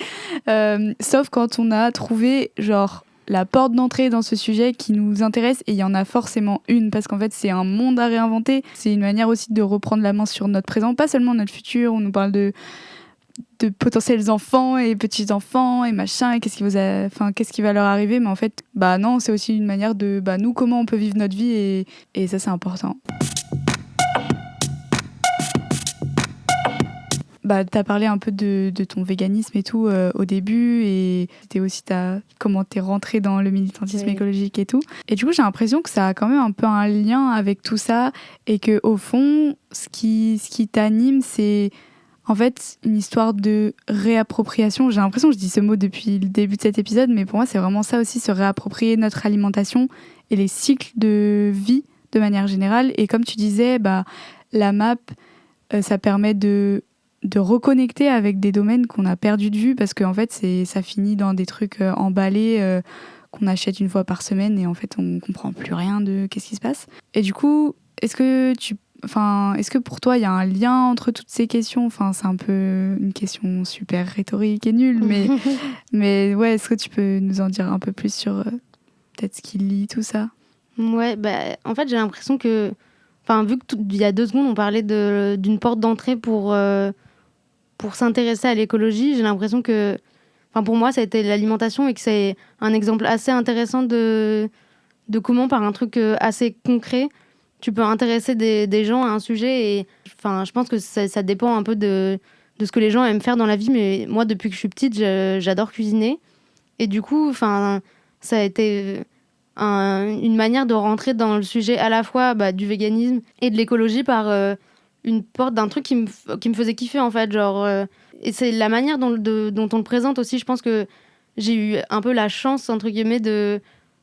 Sauf quand on a trouvé, genre, la porte d'entrée dans ce sujet qui nous intéresse, et il y en a forcément une, parce qu'en fait, c'est un monde à réinventer. C'est une manière aussi de reprendre la main sur notre présent, pas seulement notre futur. On nous parle de potentiels enfants et petits-enfants et machin, et qu'est-ce qui va leur arriver, mais en fait, non, c'est aussi une manière de, nous, comment on peut vivre notre vie, et ça, c'est important. T'as parlé un peu de ton véganisme et tout au début, et c'était aussi comment t'es rentrée dans le militantisme écologique et tout. Et du coup, j'ai l'impression que ça a quand même un peu un lien avec tout ça, et que au fond, ce qui t'anime, c'est en fait une histoire de réappropriation. J'ai l'impression que je dis ce mot depuis le début de cet épisode, mais pour moi, c'est vraiment ça aussi, se réapproprier notre alimentation et les cycles de vie de manière générale. Et comme tu disais, la map, ça permet de reconnecter avec des domaines qu'on a perdus de vue, parce qu'en fait, ça finit dans des trucs emballés qu'on achète une fois par semaine, et en fait, on comprend plus rien de qu'est-ce qui se passe. Et du coup, est-ce que pour toi, il y a un lien entre toutes ces questions ? C'est un peu une question super rhétorique et nulle, mais ouais, est-ce que tu peux nous en dire un peu plus sur peut-être ce qui lie tout ça ? Ouais, en fait, j'ai l'impression que... vu que il y a 2 secondes, on parlait d'une porte d'entrée pour s'intéresser à l'écologie, j'ai l'impression que... pour moi, ça a été l'alimentation, et que c'est un exemple assez intéressant de comment, par un truc assez concret, tu peux intéresser des gens à un sujet. Et je pense que ça dépend un peu de ce que les gens aiment faire dans la vie. Mais moi, depuis que je suis petite, j'adore cuisiner. Et du coup, ça a été une manière de rentrer dans le sujet à la fois du véganisme et de l'écologie par une porte d'un truc qui me faisait kiffer, en fait. Et c'est la manière dont on le présente aussi. Je pense que j'ai eu un peu la chance, entre guillemets,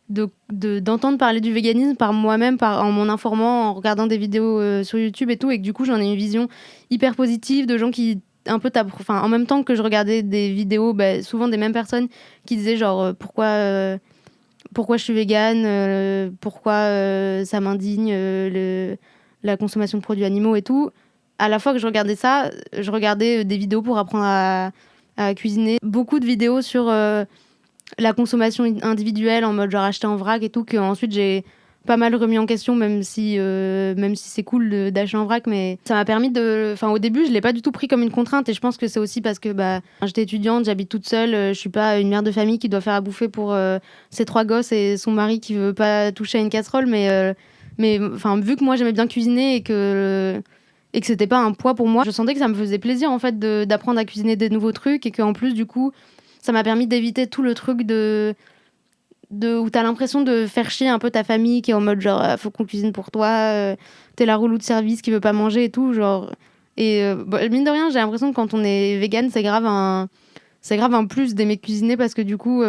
d'entendre parler du véganisme par moi-même, en m'en informant, en regardant des vidéos sur YouTube et tout, et que du coup j'en ai une vision hyper positive de gens qui un peu en même temps que je regardais des vidéos, souvent des mêmes personnes qui disaient genre pourquoi je suis végane, pourquoi ça m'indigne la consommation de produits animaux et tout. À la fois que je regardais ça, je regardais des vidéos pour apprendre à cuisiner, beaucoup de vidéos sur la consommation individuelle, en mode genre acheter en vrac et tout, que ensuite j'ai pas mal remis en question, même si c'est cool d'acheter en vrac, mais ça m'a permis au début, je l'ai pas du tout pris comme une contrainte, et je pense que c'est aussi parce que j'étais étudiante, j'habite toute seule, je suis pas une mère de famille qui doit faire à bouffer pour ses 3 gosses et son mari qui veut pas toucher à une casserole, mais vu que moi j'aimais bien cuisiner et que c'était pas un poids pour moi, je sentais que ça me faisait plaisir, en fait, d'apprendre à cuisiner des nouveaux trucs, et qu'en plus, du coup, ça m'a permis d'éviter tout le truc où t'as l'impression de faire chier un peu ta famille, qui est en mode genre faut qu'on cuisine pour toi, t'es la relou de service qui veut pas manger et tout, genre. Et mine de rien, j'ai l'impression que quand on est vegan, c'est grave un plus d'aimer cuisiner, parce que du coup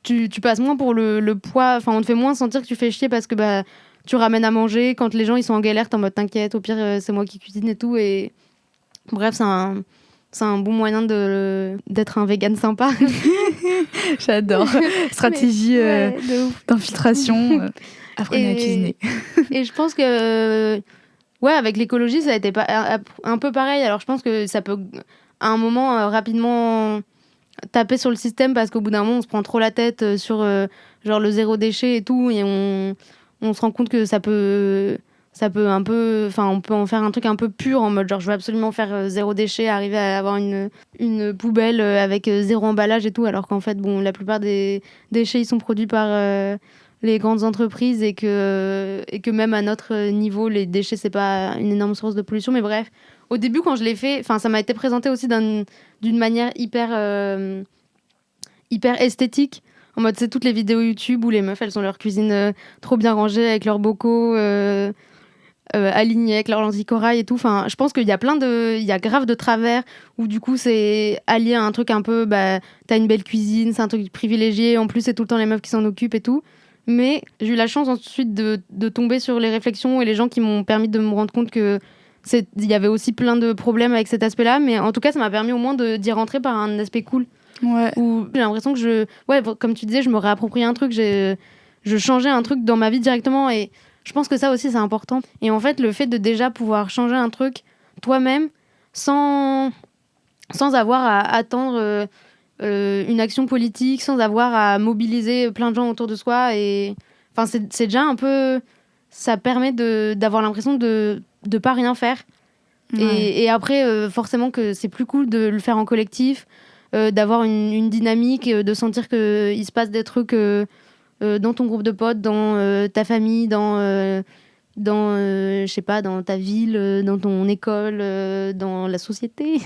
tu passes moins pour le poids, on te fait moins sentir que tu fais chier, parce que tu ramènes à manger quand les gens ils sont en galère, t'es en mode t'inquiète, au pire c'est moi qui cuisine et tout. Et bref, c'est un bon moyen d'être un vegan sympa. J'adore. Stratégie d'infiltration. Apprenez à cuisiner. Et je pense que, avec l'écologie, ça a été un peu pareil. Alors, je pense que ça peut, à un moment, rapidement taper sur le système, parce qu'au bout d'un moment, on se prend trop la tête sur genre le zéro déchet et tout, et on se rend compte que ça peut un peu, on peut en faire un truc un peu pur, en mode genre je veux absolument faire zéro déchet, arriver à avoir une poubelle avec zéro emballage et tout, alors qu'en fait la plupart des déchets ils sont produits par les grandes entreprises, et que même à notre niveau les déchets c'est pas une énorme source de pollution. Mais bref, au début quand je l'ai fait, ça m'a été présenté aussi d'une manière hyper hyper esthétique. En mode, c'est toutes les vidéos YouTube où les meufs, elles ont leur cuisine trop bien rangée avec leurs bocaux alignés avec leurs lentilles corail et tout. Enfin, je pense qu'il y a il y a grave de travers où du coup, c'est allié à un truc un peu, t'as une belle cuisine, c'est un truc privilégié. En plus, c'est tout le temps les meufs qui s'en occupent et tout. Mais j'ai eu la chance ensuite de tomber sur les réflexions et les gens qui m'ont permis de me rendre compte que il y avait aussi plein de problèmes avec cet aspect-là. Mais en tout cas, ça m'a permis au moins d'y rentrer par un aspect cool. Ouais. Où j'ai l'impression que comme tu disais, je me réappropriais un truc, je changeais un truc dans ma vie directement et je pense que ça aussi c'est important. Et en fait, le fait de déjà pouvoir changer un truc toi-même sans avoir à attendre une action politique, sans avoir à mobiliser plein de gens autour de soi, et enfin c'est déjà un peu, ça permet d'avoir l'impression de pas rien faire. Ouais. Et après forcément que c'est plus cool de le faire en collectif. D'avoir une dynamique, de sentir qu'il se passe des trucs dans ton groupe de potes, dans ta famille, je sais pas, dans ta ville, dans ton école, dans la société.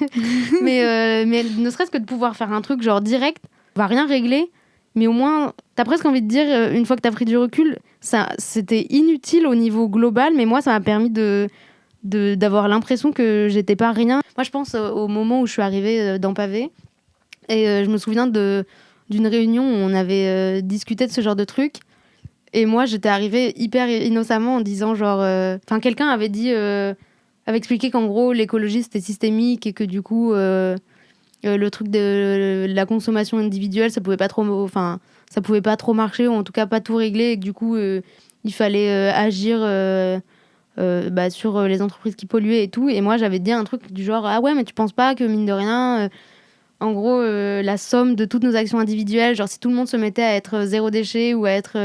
mais ne serait-ce que de pouvoir faire un truc genre direct, on va rien régler, mais au moins, t'as presque envie de dire, une fois que t'as pris du recul, ça, c'était inutile au niveau global, mais moi, ça m'a permis d'avoir l'impression que j'étais pas rien. Moi, je pense au moment où je suis arrivée dans Pavé. Et je me souviens d'une réunion où on avait discuté de ce genre de truc. Et moi, j'étais arrivée hyper innocemment en disant genre... quelqu'un avait avait expliqué qu'en gros, l'écologie, c'était systémique et que du coup, le truc de la consommation individuelle, ça pouvait pas trop marcher, ou en tout cas pas tout régler. Et que du coup, il fallait agir sur les entreprises qui polluaient et tout. Et moi, j'avais dit un truc du genre « Ah ouais, mais tu penses pas que mine de rien... En gros, la somme de toutes nos actions individuelles, genre si tout le monde se mettait à être zéro déchet ou à être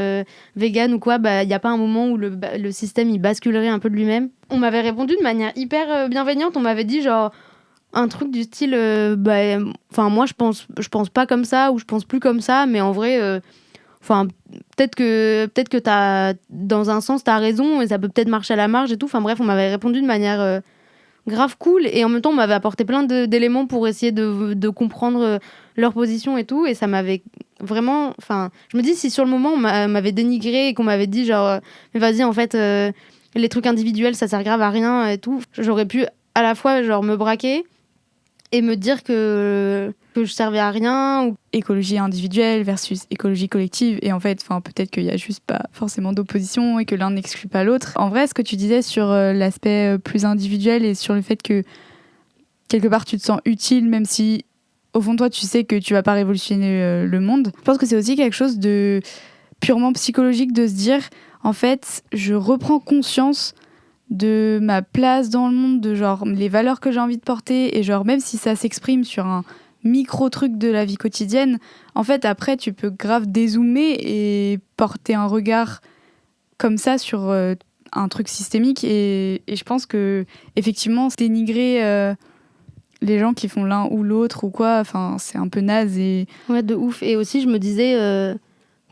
vegan ou quoi, il n'y a pas un moment où le système il basculerait un peu de lui-même. On m'avait répondu de manière hyper bienveillante. On m'avait dit genre un truc du style moi je pense pas comme ça, ou je pense plus comme ça, mais en vrai peut-être que t'as, dans un sens t'as raison et ça peut peut-être marcher à la marge et tout. Enfin bref, on m'avait répondu de manière grave cool, et en même temps on m'avait apporté plein d'éléments pour essayer de comprendre leur position et tout, et ça m'avait vraiment, je me dis, si sur le moment on m'avait dénigré et qu'on m'avait dit genre mais vas-y, en fait les trucs individuels ça sert grave à rien et tout, j'aurais pu à la fois genre me braquer et me dire que je servais à rien. Ou... Écologie individuelle versus écologie collective. Et en fait, peut-être qu'il y a juste pas forcément d'opposition et que l'un n'exclut pas l'autre. En vrai, ce que tu disais sur l'aspect plus individuel et sur le fait que quelque part tu te sens utile, même si au fond de toi tu sais que tu vas pas révolutionner le monde. Je pense que c'est aussi quelque chose de purement psychologique, de se dire en fait, je reprends conscience de ma place dans le monde, de genre les valeurs que j'ai envie de porter, et genre même si ça s'exprime sur un micro truc de la vie quotidienne, en fait après tu peux grave dézoomer et porter un regard comme ça sur un truc systémique, et je pense que effectivement dénigrer les gens qui font l'un ou l'autre ou quoi, c'est un peu naze. Et ouais, de ouf. Et aussi je me disais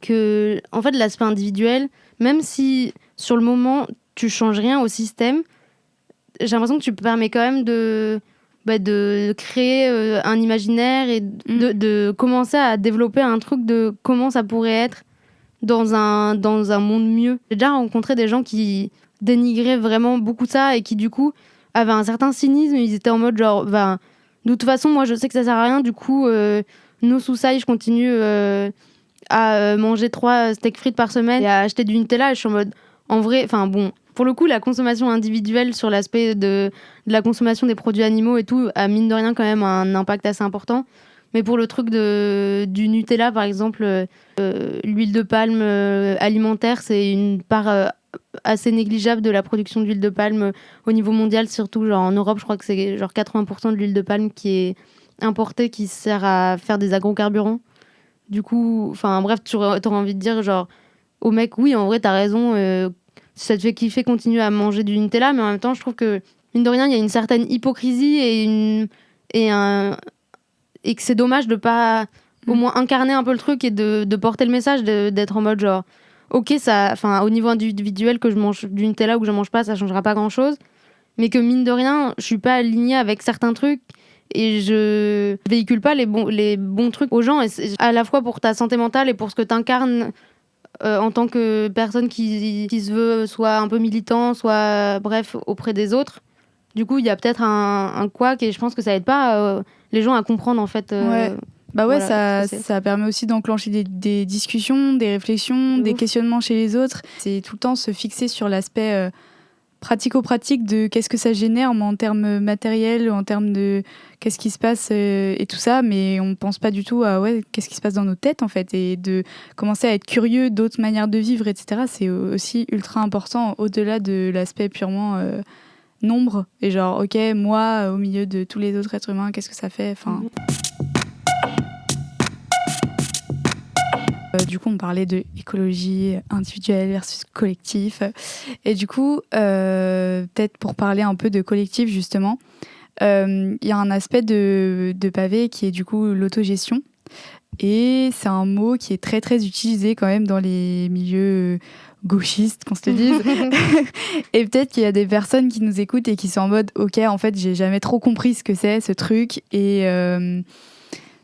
que en fait l'aspect individuel, même si sur le moment tu changes rien au système, j'ai l'impression que tu permets quand même de créer un imaginaire et de commencer à développer un truc de comment ça pourrait être dans un monde mieux. J'ai déjà rencontré des gens qui dénigraient vraiment beaucoup ça et qui du coup avaient un certain cynisme. Ils étaient en mode genre de toute façon moi je sais que ça sert à rien, du coup no suicide, je continue à manger 3 steaks frites par semaine et à acheter du Nutella, et je suis en mode en vrai, pour le coup, la consommation individuelle sur l'aspect de la consommation des produits animaux et tout a mine de rien quand même un impact assez important. Mais pour le truc du Nutella, par exemple, l'huile de palme alimentaire, c'est une part assez négligeable de la production d'huile de palme au niveau mondial, surtout genre en Europe. Je crois que c'est genre 80% de l'huile de palme qui est importée, qui sert à faire des agrocarburants. Du coup, bref, tu auras envie de dire genre au mec, oui, en vrai, t'as raison, si ça te fait kiffer, continue à manger du Nutella, mais en même temps, je trouve que, mine de rien, il y a une certaine hypocrisie et que c'est dommage de pas au moins incarner un peu le truc et de porter le message, d'être en mode genre, ok, au niveau individuel, que je mange du Nutella ou que je mange pas, ça changera pas grand chose, mais que mine de rien, je suis pas alignée avec certains trucs et je véhicule pas les bons trucs aux gens, et c'est à la fois pour ta santé mentale et pour ce que t'incarnes en tant que personne qui se veut soit un peu militant, soit bref auprès des autres. Du coup, il y a peut-être un couac, et je pense que ça aide pas les gens à comprendre en fait. Bah ouais, voilà, ça permet aussi d'enclencher des discussions, des réflexions, des questionnements chez les autres. C'est tout le temps se fixer sur l'aspect pratico-pratique de qu'est-ce que ça génère en termes matériels, en termes de qu'est-ce qui se passe et tout ça, mais on pense pas du tout à qu'est-ce qui se passe dans nos têtes en fait, et de commencer à être curieux d'autres manières de vivre, etc. C'est aussi ultra important au-delà de l'aspect purement nombre, et genre ok, moi au milieu de tous les autres êtres humains, qu'est-ce que ça fait, enfin. Du coup, on parlait de écologie individuelle versus collectif. Et du coup, peut-être pour parler un peu de collectif, justement, il y a un aspect de Pavé qui est du coup l'autogestion. Et c'est un mot qui est très, très utilisé quand même dans les milieux gauchistes, qu'on se le dise. Et peut-être qu'il y a des personnes qui nous écoutent et qui sont en mode « Ok, en fait, j'ai jamais trop compris ce que c'est, ce truc. Et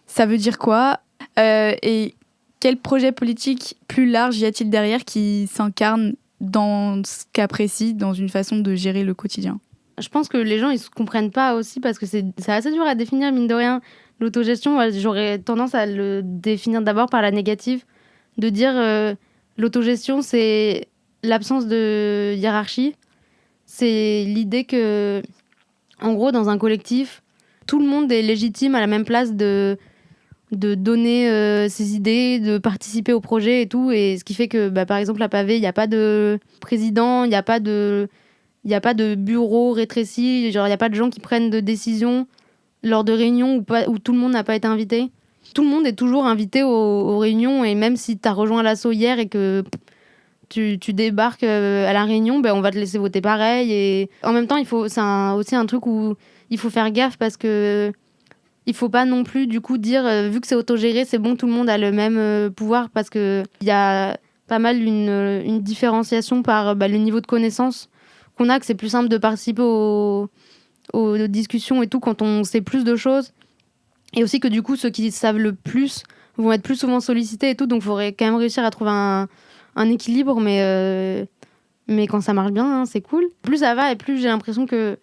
ça veut dire quoi ?» Et quel projet politique plus large y a-t-il derrière qui s'incarne dans ce cas précis, dans une façon de gérer le quotidien ? Je pense que les gens, ils ne comprennent pas aussi, parce que c'est assez dur à définir, mine de rien. L'autogestion, j'aurais tendance à le définir d'abord par la négative, de dire l'autogestion, c'est l'absence de hiérarchie. C'est l'idée que, en gros, dans un collectif, tout le monde est légitime à la même place de donner ses idées, de participer au projet et tout. Et ce qui fait que, par exemple, à Pavé, il n'y a pas de président, il n'y a pas de bureau rétréci, genre il n'y a pas de gens qui prennent de décisions lors de réunions où tout le monde n'a pas été invité. Tout le monde est toujours invité aux réunions, et même si tu as rejoint l'asso hier et que tu débarques à la réunion, on va te laisser voter pareil. Et en même temps, c'est aussi un truc où il faut faire gaffe, parce que il faut pas non plus du coup dire vu que c'est autogéré, c'est bon, tout le monde a le même pouvoir, parce que il y a pas mal une différenciation par le niveau de connaissance qu'on a, que c'est plus simple de participer aux discussions et tout quand on sait plus de choses, et aussi que du coup ceux qui savent le plus vont être plus souvent sollicités et tout, donc il faudrait quand même réussir à trouver un équilibre, mais quand ça marche bien, hein, c'est cool. Plus ça va et plus j'ai l'impression que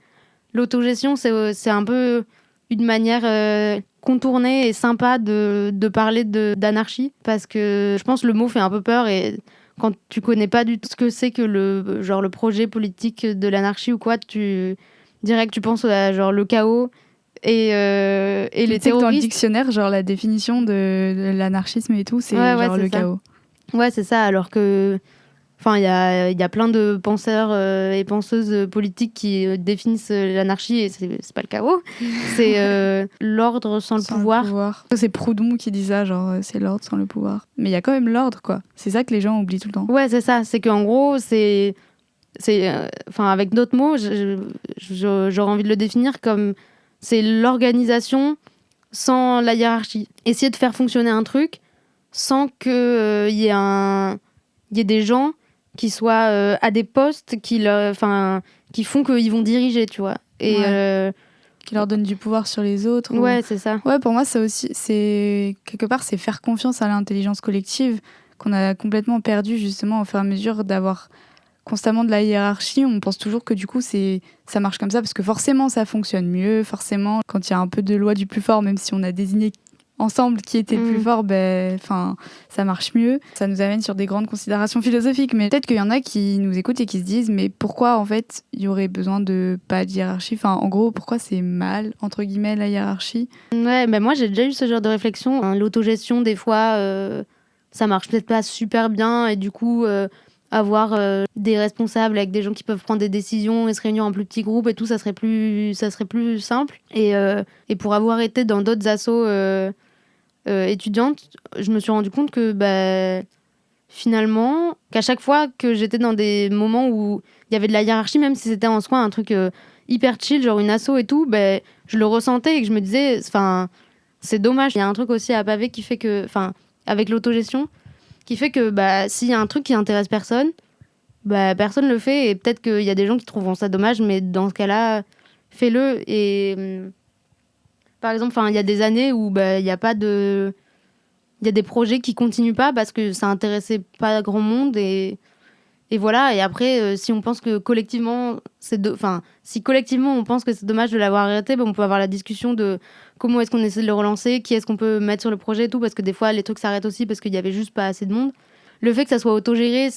l'autogestion c'est un peu une manière contournée et sympa de parler d'anarchie, parce que je pense que le mot fait un peu peur, et quand tu connais pas du tout ce que c'est que le projet politique de l'anarchie ou quoi, tu dirais que tu penses à genre le chaos et les terroristes. Dans le dictionnaire, genre la définition de l'anarchisme et tout, c'est genre le chaos. Ouais, c'est ça, alors que il y a plein de penseurs et penseuses politiques qui définissent l'anarchie, et c'est pas le chaos. C'est l'ordre sans le pouvoir. C'est Proudhon qui dit ça, genre c'est l'ordre sans le pouvoir. Mais il y a quand même l'ordre, quoi. C'est ça que les gens oublient tout le temps. Ouais, c'est ça. C'est qu'en gros, avec d'autres mots, j'aurais envie de le définir comme c'est l'organisation sans la hiérarchie. Essayer de faire fonctionner un truc sans qu'il y ait des gens qui soient à des postes qui font qu'ils vont diriger, tu vois. Et qui leur donnent du pouvoir sur les autres. Ouais, c'est ça. Ouais, pour moi, ça aussi, c'est quelque part, c'est faire confiance à l'intelligence collective qu'on a complètement perdu justement au fur et à mesure d'avoir constamment de la hiérarchie. On pense toujours que du coup, ça marche comme ça parce que forcément, ça fonctionne mieux. Forcément, quand il y a un peu de loi du plus fort, même si on a désigné ensemble qui était le plus fort, ça marche mieux. Ça nous amène sur des grandes considérations philosophiques, mais peut-être qu'il y en a qui nous écoutent et qui se disent mais pourquoi en fait il y aurait besoin de pas de hiérarchie, en gros pourquoi c'est mal entre guillemets la hiérarchie. Ouais, moi j'ai déjà eu ce genre de réflexion, hein. L'autogestion des fois ça marche peut-être pas super bien, et du coup avoir des responsables avec des gens qui peuvent prendre des décisions et se réunir en plus petits groupes et tout, ça serait plus simple. Et pour avoir été dans d'autres assos étudiante, je me suis rendu compte que finalement, qu'à chaque fois que j'étais dans des moments où il y avait de la hiérarchie, même si c'était en soi un truc hyper chill, genre une asso et tout, je le ressentais et que je me disais, c'est dommage. Il y a un truc aussi à Pavé qui fait que, avec l'autogestion, qui fait que s'il y a un truc qui intéresse personne, personne le fait, et peut-être qu'il y a des gens qui trouveront ça dommage, mais dans ce cas-là, fais-le. Et Par exemple, il y a des années où il y a pas de... Il y a des projets qui continuent pas parce que ça intéressait pas grand monde et voilà. Et après, si on pense que collectivement, si collectivement on pense que c'est dommage de l'avoir arrêté, on peut avoir la discussion de comment est-ce qu'on essaie de le relancer, qui est-ce qu'on peut mettre sur le projet et tout, parce que des fois les trucs s'arrêtent aussi parce qu'il y avait juste pas assez de monde. Le fait que ça soit autogéré,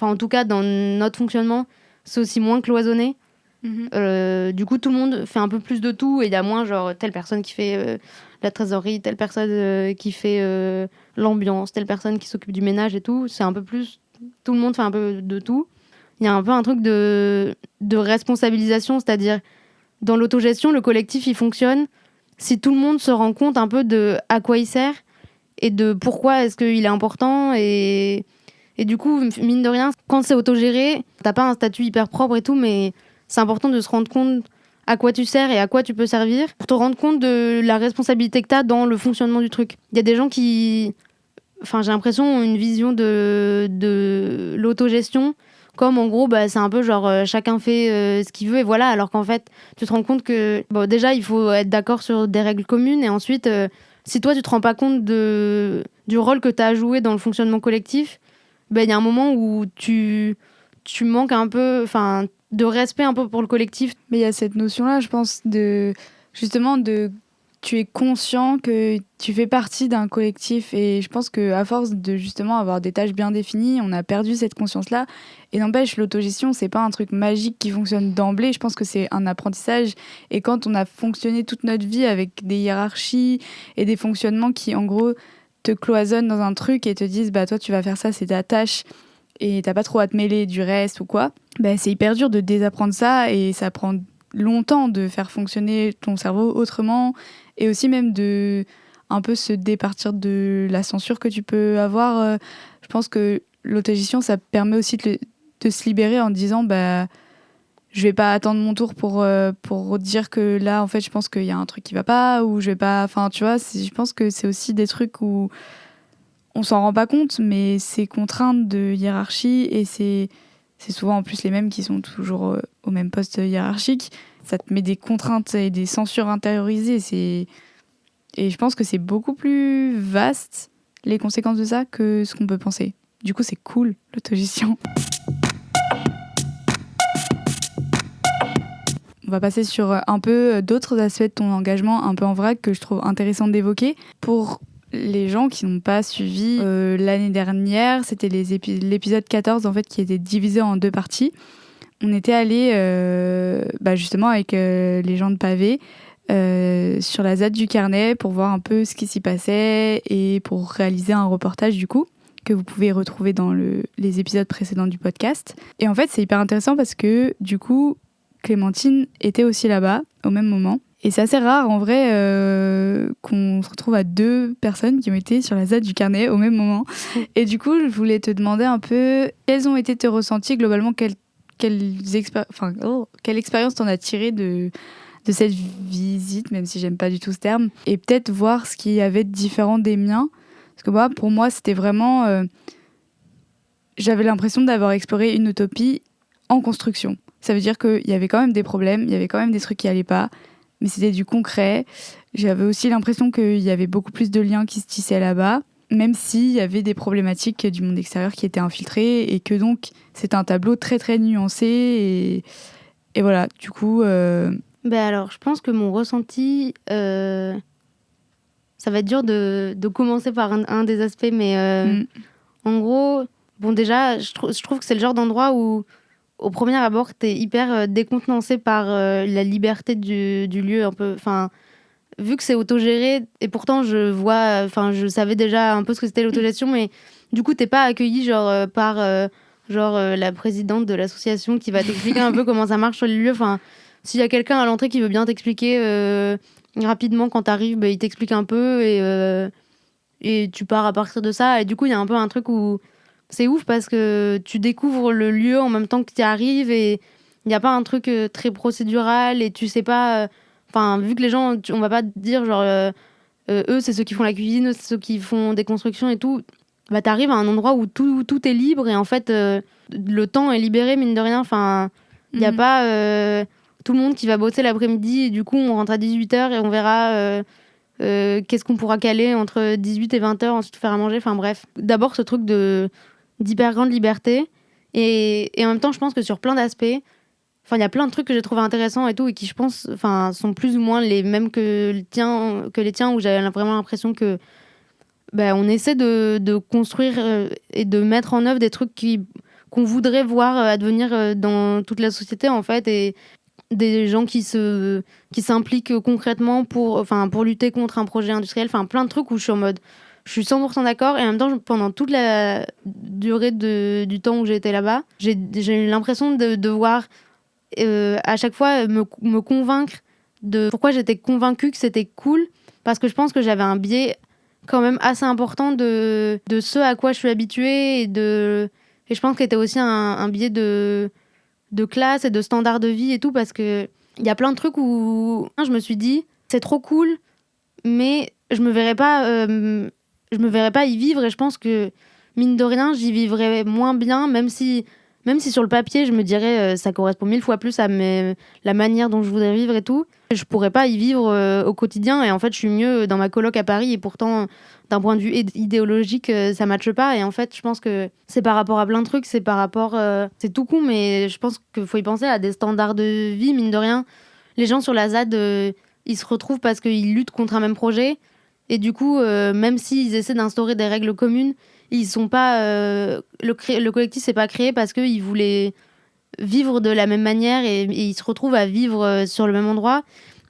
en tout cas dans notre fonctionnement, c'est aussi moins cloisonné. Du coup, tout le monde fait un peu plus de tout et il y a moins genre telle personne qui fait la trésorerie, telle personne qui fait l'ambiance, telle personne qui s'occupe du ménage et tout. C'est un peu plus... Tout le monde fait un peu de tout. Il y a un peu un truc de responsabilisation, c'est-à-dire dans l'autogestion, le collectif, il fonctionne si tout le monde se rend compte un peu de à quoi il sert et de pourquoi est-ce qu'il est important et du coup, mine de rien, quand c'est autogéré, t'as pas un statut hyper propre et tout, mais c'est important de se rendre compte à quoi tu sers et à quoi tu peux servir pour te rendre compte de la responsabilité que t'as dans le fonctionnement du truc. Il y a des gens qui, j'ai l'impression, ont une vision de l'autogestion comme en gros, c'est un peu genre chacun fait ce qu'il veut et voilà, alors qu'en fait, tu te rends compte que déjà, il faut être d'accord sur des règles communes et ensuite, si toi, tu te rends pas compte du rôle que tu as à jouer dans le fonctionnement collectif, il y a un moment où tu manques un peu de respect un peu pour le collectif. Mais il y a cette notion-là, je pense, justement, tu es conscient que tu fais partie d'un collectif et je pense qu'à force de justement avoir des tâches bien définies, on a perdu cette conscience-là. Et n'empêche, l'autogestion, c'est pas un truc magique qui fonctionne d'emblée. Je pense que c'est un apprentissage. Et quand on a fonctionné toute notre vie avec des hiérarchies et des fonctionnements qui, en gros, te cloisonnent dans un truc et te disent, toi, tu vas faire ça, c'est ta tâche et t'as pas trop à te mêler du reste ou quoi, c'est hyper dur de désapprendre ça et ça prend longtemps de faire fonctionner ton cerveau autrement et aussi même de un peu se départir de la censure que tu peux avoir. Je pense que l'autogestion, ça permet aussi de se libérer en disant je vais pas attendre mon tour pour dire que là en fait je pense qu'il y a un truc qui va pas ou je vais pas, tu vois, je pense que c'est aussi des trucs où on s'en rend pas compte mais ces contraintes de hiérarchie et c'est souvent en plus les mêmes qui sont toujours au même poste hiérarchique. Ça te met des contraintes et des censures intériorisées. Et je pense que c'est beaucoup plus vaste, les conséquences de ça, que ce qu'on peut penser. Du coup, c'est cool, l'autogestion. On va passer sur un peu d'autres aspects de ton engagement, un peu en vrac, que je trouve intéressant d'évoquer. Pour les gens qui n'ont pas suivi l'année dernière, c'était l'épisode 14 en fait, qui était divisé en 2 parties. On était allé justement avec les gens de Pavé sur la ZAD du Carnet pour voir un peu ce qui s'y passait et pour réaliser un reportage du coup que vous pouvez retrouver dans les épisodes précédents du podcast. Et en fait, c'est hyper intéressant parce que du coup, Clémentine était aussi là-bas au même moment. Et c'est assez rare en vrai qu'on se retrouve à 2 personnes qui ont été sur la ZAD du Carnet au même moment. Et du coup, je voulais te demander un peu quels ont été tes ressentis globalement, quelle expérience t'en as tiré de cette visite, même si j'aime pas du tout ce terme, et peut-être voir ce qu'il y avait de différent des miens. Parce que pour moi, c'était vraiment... j'avais l'impression d'avoir exploré une utopie en construction. Ça veut dire qu'il y avait quand même des problèmes, il y avait quand même des trucs qui allaient pas, mais c'était du concret. J'avais aussi l'impression qu'il y avait beaucoup plus de liens qui se tissaient là-bas, même s'il y avait des problématiques du monde extérieur qui étaient infiltrées, et que donc c'est un tableau très très nuancé, et voilà, du coup... alors, je pense que mon ressenti... Ça va être dur de commencer par un des aspects, mais en gros, déjà, je trouve que c'est le genre d'endroit où, au premier abord, t'es hyper décontenancé par la liberté du lieu, un peu. Vu que c'est autogéré, et pourtant, je savais déjà un peu ce que c'était l'autogestion, mais du coup, t'es pas accueilli par la présidente de l'association qui va t'expliquer un peu comment ça marche sur les lieux. S'il y a quelqu'un à l'entrée qui veut bien t'expliquer rapidement quand t'arrives, il t'explique un peu et tu pars à partir de ça. Et du coup, il y a un peu un truc où c'est ouf parce que tu découvres le lieu en même temps que tu arrives et il n'y a pas un truc très procédural et tu sais pas... vu que les gens, on va pas te dire eux, c'est ceux qui font la cuisine, eux, c'est ceux qui font des constructions et tout. T'arrives à un endroit où tout est libre et en fait, le temps est libéré, mine de rien. Il n'y a pas... tout le monde qui va bosser l'après-midi et du coup on rentre à 18h et on verra qu'est-ce qu'on pourra caler entre 18 et 20h, ensuite faire à manger, enfin bref. D'abord ce truc d'hyper grande liberté et en même temps je pense que sur plein d'aspects, enfin il y a plein de trucs que j'ai trouvé intéressants et tout et qui je pense sont plus ou moins les mêmes que les tiens où j'avais vraiment l'impression que on essaie de construire et de mettre en œuvre des trucs qu'on voudrait voir advenir dans toute la société en fait, et des gens qui s'impliquent concrètement pour lutter contre un projet industriel, enfin plein de trucs où je suis en mode je suis 100% d'accord et en même temps pendant toute la durée du temps où j'ai été là-bas j'ai eu l'impression de devoir à chaque fois me convaincre de pourquoi j'étais convaincue que c'était cool, parce que je pense que j'avais un biais quand même assez important de ce à quoi je suis habituée et je pense qu'il y a aussi un biais de classe et de standard de vie et tout, parce que il y a plein de trucs où je me suis dit c'est trop cool mais je me verrais pas y vivre, et je pense que mine de rien j'y vivrais moins bien, même si sur le papier je me dirais ça correspond 1000 fois plus à la manière dont je voudrais vivre et tout, je pourrais pas y vivre au quotidien, et en fait je suis mieux dans ma coloc à Paris, et pourtant d'un point de vue idéologique ça matche pas, et en fait je pense que c'est par rapport à plein de trucs, c'est par rapport c'est tout con mais je pense qu'il faut y penser à des standards de vie, mine de rien. Les gens sur la ZAD ils se retrouvent parce qu'ils luttent contre un même projet, et du coup même s'ils essaient d'instaurer des règles communes, ils sont pas le collectif s'est pas créé parce qu'ils voulaient vivre de la même manière, et ils se retrouvent à vivre sur le même endroit,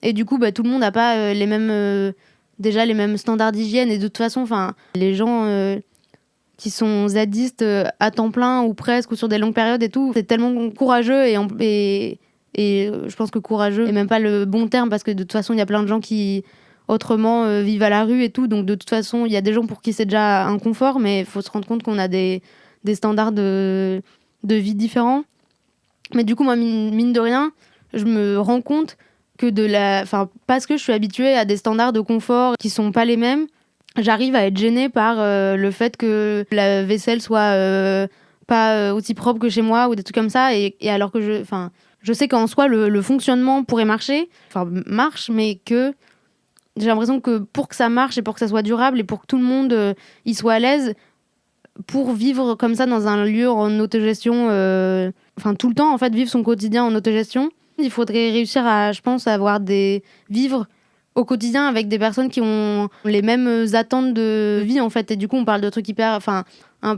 et du coup tout le monde n'a pas les mêmes déjà les mêmes standards d'hygiène, et de toute façon les gens qui sont zadistes à temps plein ou presque ou sur des longues périodes et tout, c'est tellement courageux, et je pense que courageux est même pas le bon terme, parce que de toute façon il y a plein de gens qui autrement vivent à la rue et tout, donc de toute façon il y a des gens pour qui c'est déjà un confort, mais il faut se rendre compte qu'on a des standards de vie différents. Mais du coup moi mine de rien je me rends compte que parce que je suis habituée à des standards de confort qui sont pas les mêmes, j'arrive à être gênée par le fait que la vaisselle soit pas aussi propre que chez moi ou des trucs comme ça, et alors que je sais qu'en soi le fonctionnement pourrait marche, mais que j'ai l'impression que pour que ça marche et pour que ça soit durable et pour que tout le monde y soit à l'aise, pour vivre comme ça dans un lieu en autogestion, tout le temps en fait, vivre son quotidien en autogestion, il faudrait réussir à, je pense, vivre au quotidien avec des personnes qui ont les mêmes attentes de vie en fait, et du coup on parle de trucs hyper,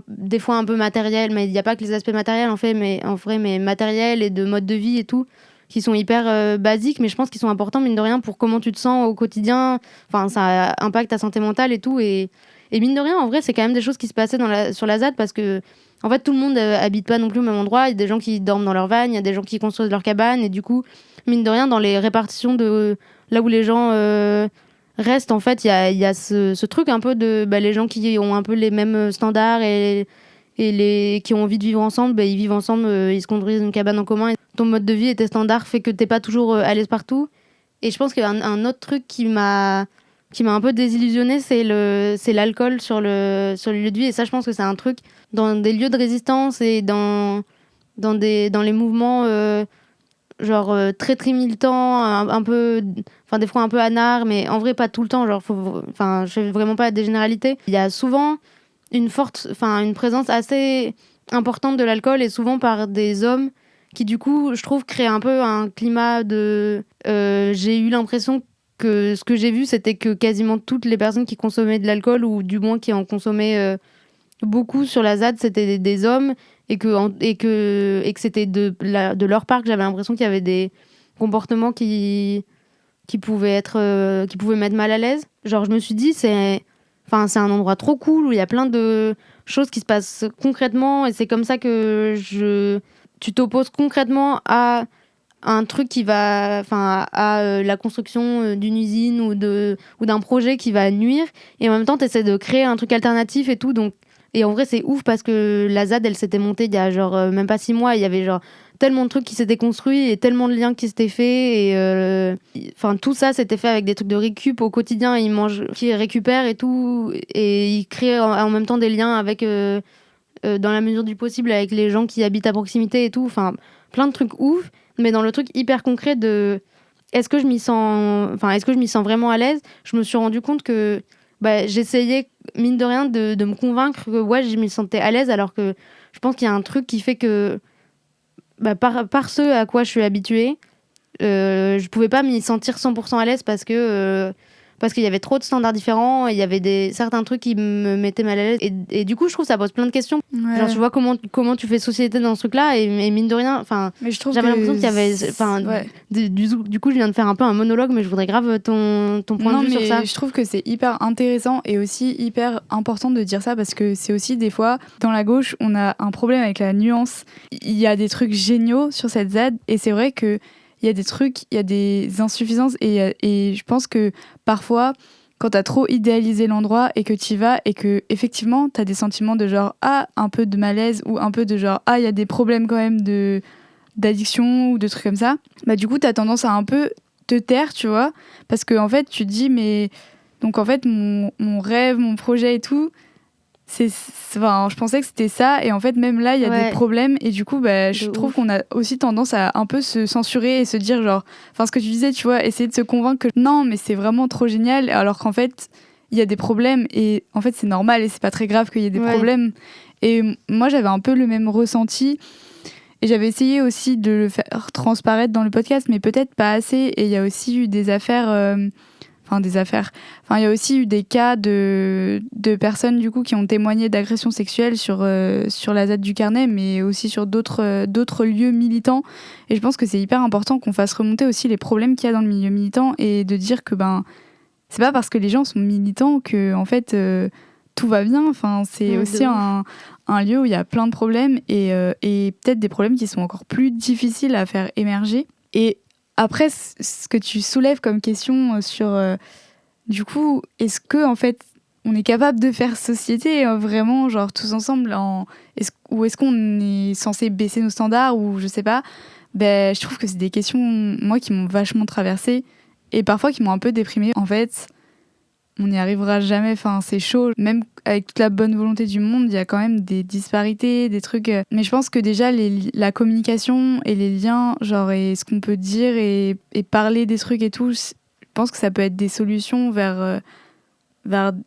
des fois un peu matériels, mais il n'y a pas que les aspects matériels mais matériels et de mode de vie et tout, qui sont hyper basiques, mais je pense qu'ils sont importants mine de rien pour comment tu te sens au quotidien, ça impacte ta santé mentale et tout, et mine de rien en vrai c'est quand même des choses qui se passaient sur la ZAD, parce que en fait tout le monde habite pas non plus au même endroit, il y a des gens qui dorment dans leur van, il y a des gens qui construisent leur cabane, et du coup mine de rien dans les répartitions de là où les gens restent, en fait il y a ce truc un peu de les gens qui ont un peu les mêmes standards et les qui ont envie de vivre ensemble, ils vivent ensemble, ils se construisent une cabane en commun, et ton mode de vie et tes standards fait que t'es pas toujours à l'aise partout. Et je pense qu'il y a un autre truc qui m'a un peu désillusionnée, c'est l'alcool sur le lieu de vie, et ça je pense que c'est un truc dans des lieux de résistance et dans les mouvements très très militants, un peu, des fois un peu anards, mais en vrai pas tout le temps, je fais vraiment pas des généralités. Il y a souvent une présence assez importante de l'alcool, et souvent par des hommes qui du coup je trouve créent un peu un climat de j'ai eu l'impression que ce que j'ai vu c'était que quasiment toutes les personnes qui consommaient de l'alcool, ou du moins qui en consommaient beaucoup sur la ZAD, c'était des hommes, et que c'était de leur part que j'avais l'impression qu'il y avait des comportements qui pouvaient mettre mal à l'aise. Genre je me suis dit c'est un endroit trop cool où il y a plein de choses qui se passent concrètement, et c'est comme ça que tu t'opposes concrètement à un truc qui va à la construction d'une usine ou d'un projet qui va nuire, et en même temps t'essaies de créer un truc alternatif et tout, donc. Et en vrai c'est ouf parce que la ZAD elle s'était montée il y a même pas 6 mois, il y avait tellement de trucs qui s'étaient construits et tellement de liens qui s'étaient faits, et tout ça c'était fait avec des trucs de récup au quotidien, ils mangent, qui récupèrent et tout, et ils créent en même temps des liens avec dans la mesure du possible avec les gens qui habitent à proximité et tout, plein de trucs ouf. Mais dans le truc hyper concret de est-ce que je m'y sens vraiment à l'aise, je me suis rendu compte que j'essayais, mine de rien, de me convaincre que ouais, je m'y sentais à l'aise, alors que je pense qu'il y a un truc qui fait que par ce à quoi je suis habituée, je pouvais pas m'y sentir 100% à l'aise parce qu'il y avait trop de standards différents et il y avait certains trucs qui me mettaient mal à l'aise. Et du coup, je trouve que ça pose plein de questions. Ouais. Genre, tu vois comment tu fais société dans ce truc-là et mine de rien, Mais je trouve j'avais que l'impression qu'il y avait... ouais. Du coup, je viens de faire un peu un monologue, mais je voudrais grave ton point Non, de vue sur ça. mais je trouve que c'est hyper intéressant et aussi hyper important de dire ça parce que c'est aussi des fois, dans la gauche, on a un problème avec la nuance. Il y a des trucs géniaux sur cette ZAD et c'est vrai que il y a des trucs, il y a des insuffisances et je pense que parfois, quand t'as trop idéalisé l'endroit et que t'y vas et que effectivement t'as des sentiments de genre un peu de malaise ou un peu de genre il y a des problèmes quand même d'addiction ou de trucs comme ça, bah du coup t'as tendance à un peu te taire, tu vois, parce que en fait tu te dis mais donc en fait mon rêve, mon projet et tout, je pensais que c'était ça et en fait même là il y a des problèmes et du coup je trouve qu'on a aussi tendance à un peu se censurer et se dire genre, ce que tu disais, tu vois, essayer de se convaincre que non mais c'est vraiment trop génial alors qu'en fait il y a des problèmes et en fait c'est normal et c'est pas très grave qu'il y ait des problèmes. Et moi j'avais un peu le même ressenti et j'avais essayé aussi de le faire transparaître dans le podcast mais peut-être pas assez et il y a aussi eu des affaires il y a aussi eu des cas de personnes du coup qui ont témoigné d'agressions sexuelles sur la ZAD du Carnet, mais aussi sur d'autres lieux militants. Et je pense que c'est hyper important qu'on fasse remonter aussi les problèmes qu'il y a dans le milieu militant et de dire que c'est pas parce que les gens sont militants que en fait tout va bien. Enfin, c'est aussi un lieu où il y a plein de problèmes et peut-être des problèmes qui sont encore plus difficiles à faire émerger. Et après, ce que tu soulèves comme question sur, du coup, est-ce que en fait, on est capable de faire société vraiment, genre tous ensemble, ou est-ce qu'on est censé baisser nos standards ou je sais pas. Je trouve que c'est des questions, moi, qui m'ont vachement traversée et parfois qui m'ont un peu déprimée. En fait, on n'y arrivera jamais, c'est chaud. Même avec toute la bonne volonté du monde, il y a quand même des disparités, des trucs. Mais je pense que déjà, la communication et les liens, genre, et ce qu'on peut dire et parler des trucs et tout, je pense que ça peut être des solutions vers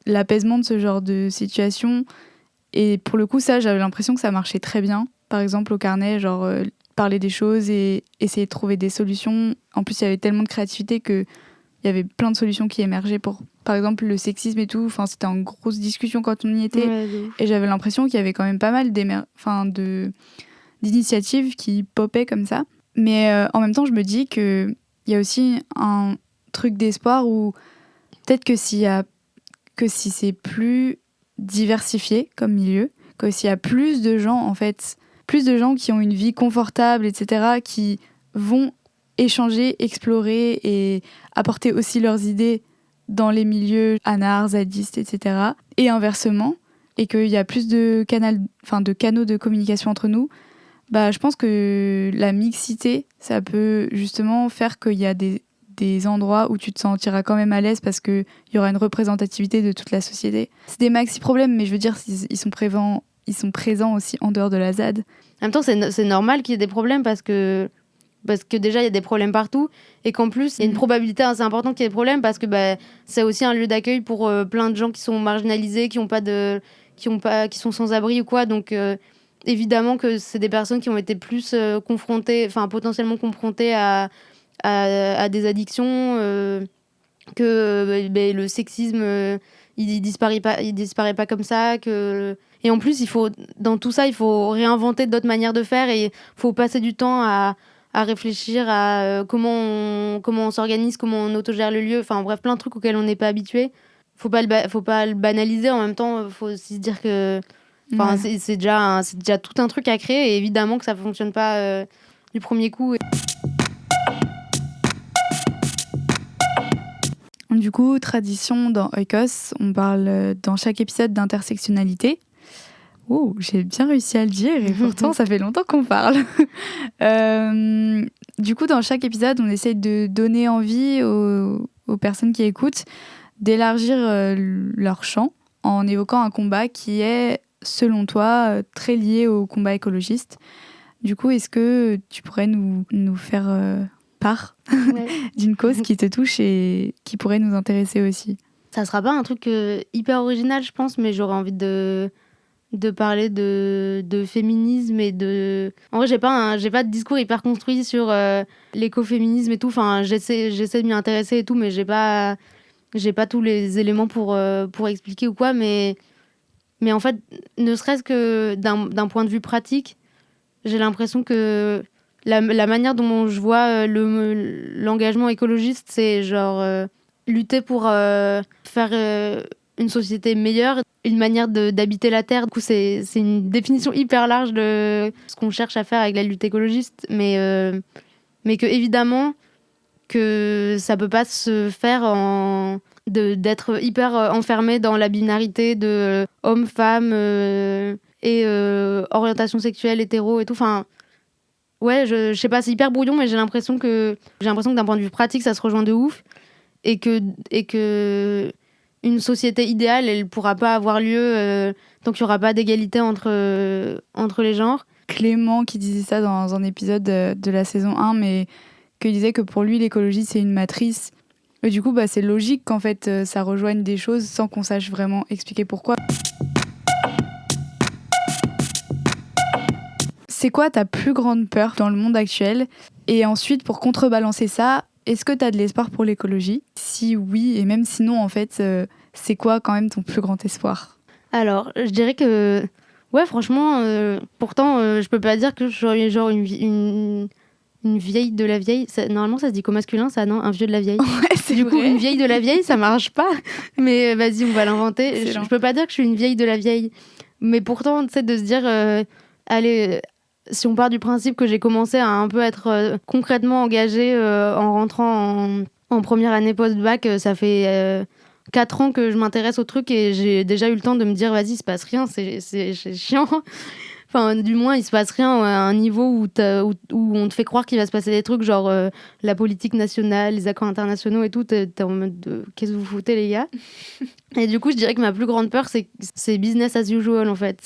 l'apaisement de ce genre de situation. Et pour le coup, ça, j'avais l'impression que ça marchait très bien. Par exemple, au Carnet, genre, parler des choses et essayer de trouver des solutions. En plus, il y avait tellement de créativité que il y avait plein de solutions qui émergeaient pour, par exemple, le sexisme et tout. C'était en grosse discussion quand on y était. Et j'avais l'impression qu'il y avait quand même pas mal d'initiatives qui popaient comme ça. Mais en même temps, je me dis qu'il y a aussi un truc d'espoir où peut-être que si c'est plus diversifié comme milieu, que s'il y a plus de gens, en fait, plus de gens qui ont une vie confortable, etc., qui vont échanger, explorer et apporter aussi leurs idées dans les milieux anards, zadistes, etc. Et inversement, et qu'il y a plus de canaux de communication entre nous, je pense que la mixité, ça peut justement faire qu'il y a des endroits où tu te sentiras quand même à l'aise parce qu'il y aura une représentativité de toute la société. C'est des maxi problèmes, mais je veux dire, ils sont présents aussi en dehors de la ZAD. En même temps, c'est normal qu'il y ait des problèmes parce que déjà il y a des problèmes partout et qu'en plus il y a une probabilité assez importante qu'il y ait des problèmes parce que c'est aussi un lieu d'accueil pour plein de gens qui sont marginalisés, qui sont sans abri ou quoi, donc évidemment que c'est des personnes qui ont été plus potentiellement confrontées à des addictions, que le sexisme il disparaît pas comme ça, et en plus dans tout ça il faut réinventer d'autres manières de faire et il faut passer du temps à réfléchir à comment on s'organise, comment on autogère le lieu, bref, plein de trucs auxquels on n'est pas habitué. Faut pas le banaliser, en même temps faut aussi se dire que c'est déjà tout un truc à créer et évidemment que ça fonctionne pas du premier coup. Du coup, tradition dans Oikos, on parle dans chaque épisode d'intersectionnalité. Oh, j'ai bien réussi à le dire et pourtant ça fait longtemps qu'on parle. Du coup, dans chaque épisode, on essaye de donner envie aux personnes qui écoutent d'élargir leur champ en évoquant un combat qui est, selon toi, très lié au combat écologiste. Du coup, est-ce que tu pourrais nous faire part d'une cause qui te touche et qui pourrait nous intéresser aussi? Ça sera pas un truc hyper original, je pense, mais j'aurais envie de parler de féminisme et de... En vrai, j'ai pas de discours hyper construit sur l'écoféminisme et tout. Enfin, j'essaie de m'y intéresser et tout, mais j'ai pas tous les éléments pour expliquer ou quoi. Mais en fait, ne serait-ce que d'un point de vue pratique, j'ai l'impression que la manière dont je vois l'engagement écologiste, c'est genre lutter pour faire une société meilleure, une manière d'habiter la Terre. Du coup, c'est une définition hyper large de ce qu'on cherche à faire avec la lutte écologiste, mais que évidemment que ça peut pas se faire d'être hyper enfermé dans la binarité de homme-femme et orientation sexuelle hétéro et tout. Enfin, ouais, je sais pas, c'est hyper brouillon, mais j'ai l'impression que d'un point de vue pratique, ça se rejoint de ouf et que une société idéale, elle pourra pas avoir lieu tant qu'il y aura pas d'égalité entre les genres. Clément qui disait ça dans un épisode de la saison 1, mais qui disait que pour lui, l'écologie, c'est une matrice. Et du coup, c'est logique qu'en fait, ça rejoigne des choses sans qu'on sache vraiment expliquer pourquoi. C'est quoi ta plus grande peur dans le monde actuel? Et ensuite, pour contrebalancer ça, est-ce que tu as de l'espoir pour l'écologie? Si oui, et même sinon, en fait, c'est quoi quand même ton plus grand espoir? Alors, je dirais que... Ouais, franchement, pourtant, je peux pas dire que je suis genre une vieille de la vieille. Normalement, ça se dit qu'au masculin, ça, non? Un vieux de la vieille. Ouais, c'est du vrai. coup, une vieille de la vieille, ça marche pas. Mais vas-y, on va l'inventer. Excellent. Je peux pas dire que je suis une vieille de la vieille. Mais pourtant, tu sais, de se dire... allez... Si on part du principe que j'ai commencé à un peu être concrètement engagée en rentrant en première année post-bac, ça fait 4 ans que je m'intéresse au truc et j'ai déjà eu le temps de me dire vas-y, il se passe rien, c'est chiant. Enfin, du moins, il se passe rien à un niveau où on te fait croire qu'il va se passer des trucs, genre la politique nationale, les accords internationaux et tout. T'es en mode de qu'est-ce que vous foutez, les gars? Et du coup, je dirais que ma plus grande peur, c'est business as usual, en fait.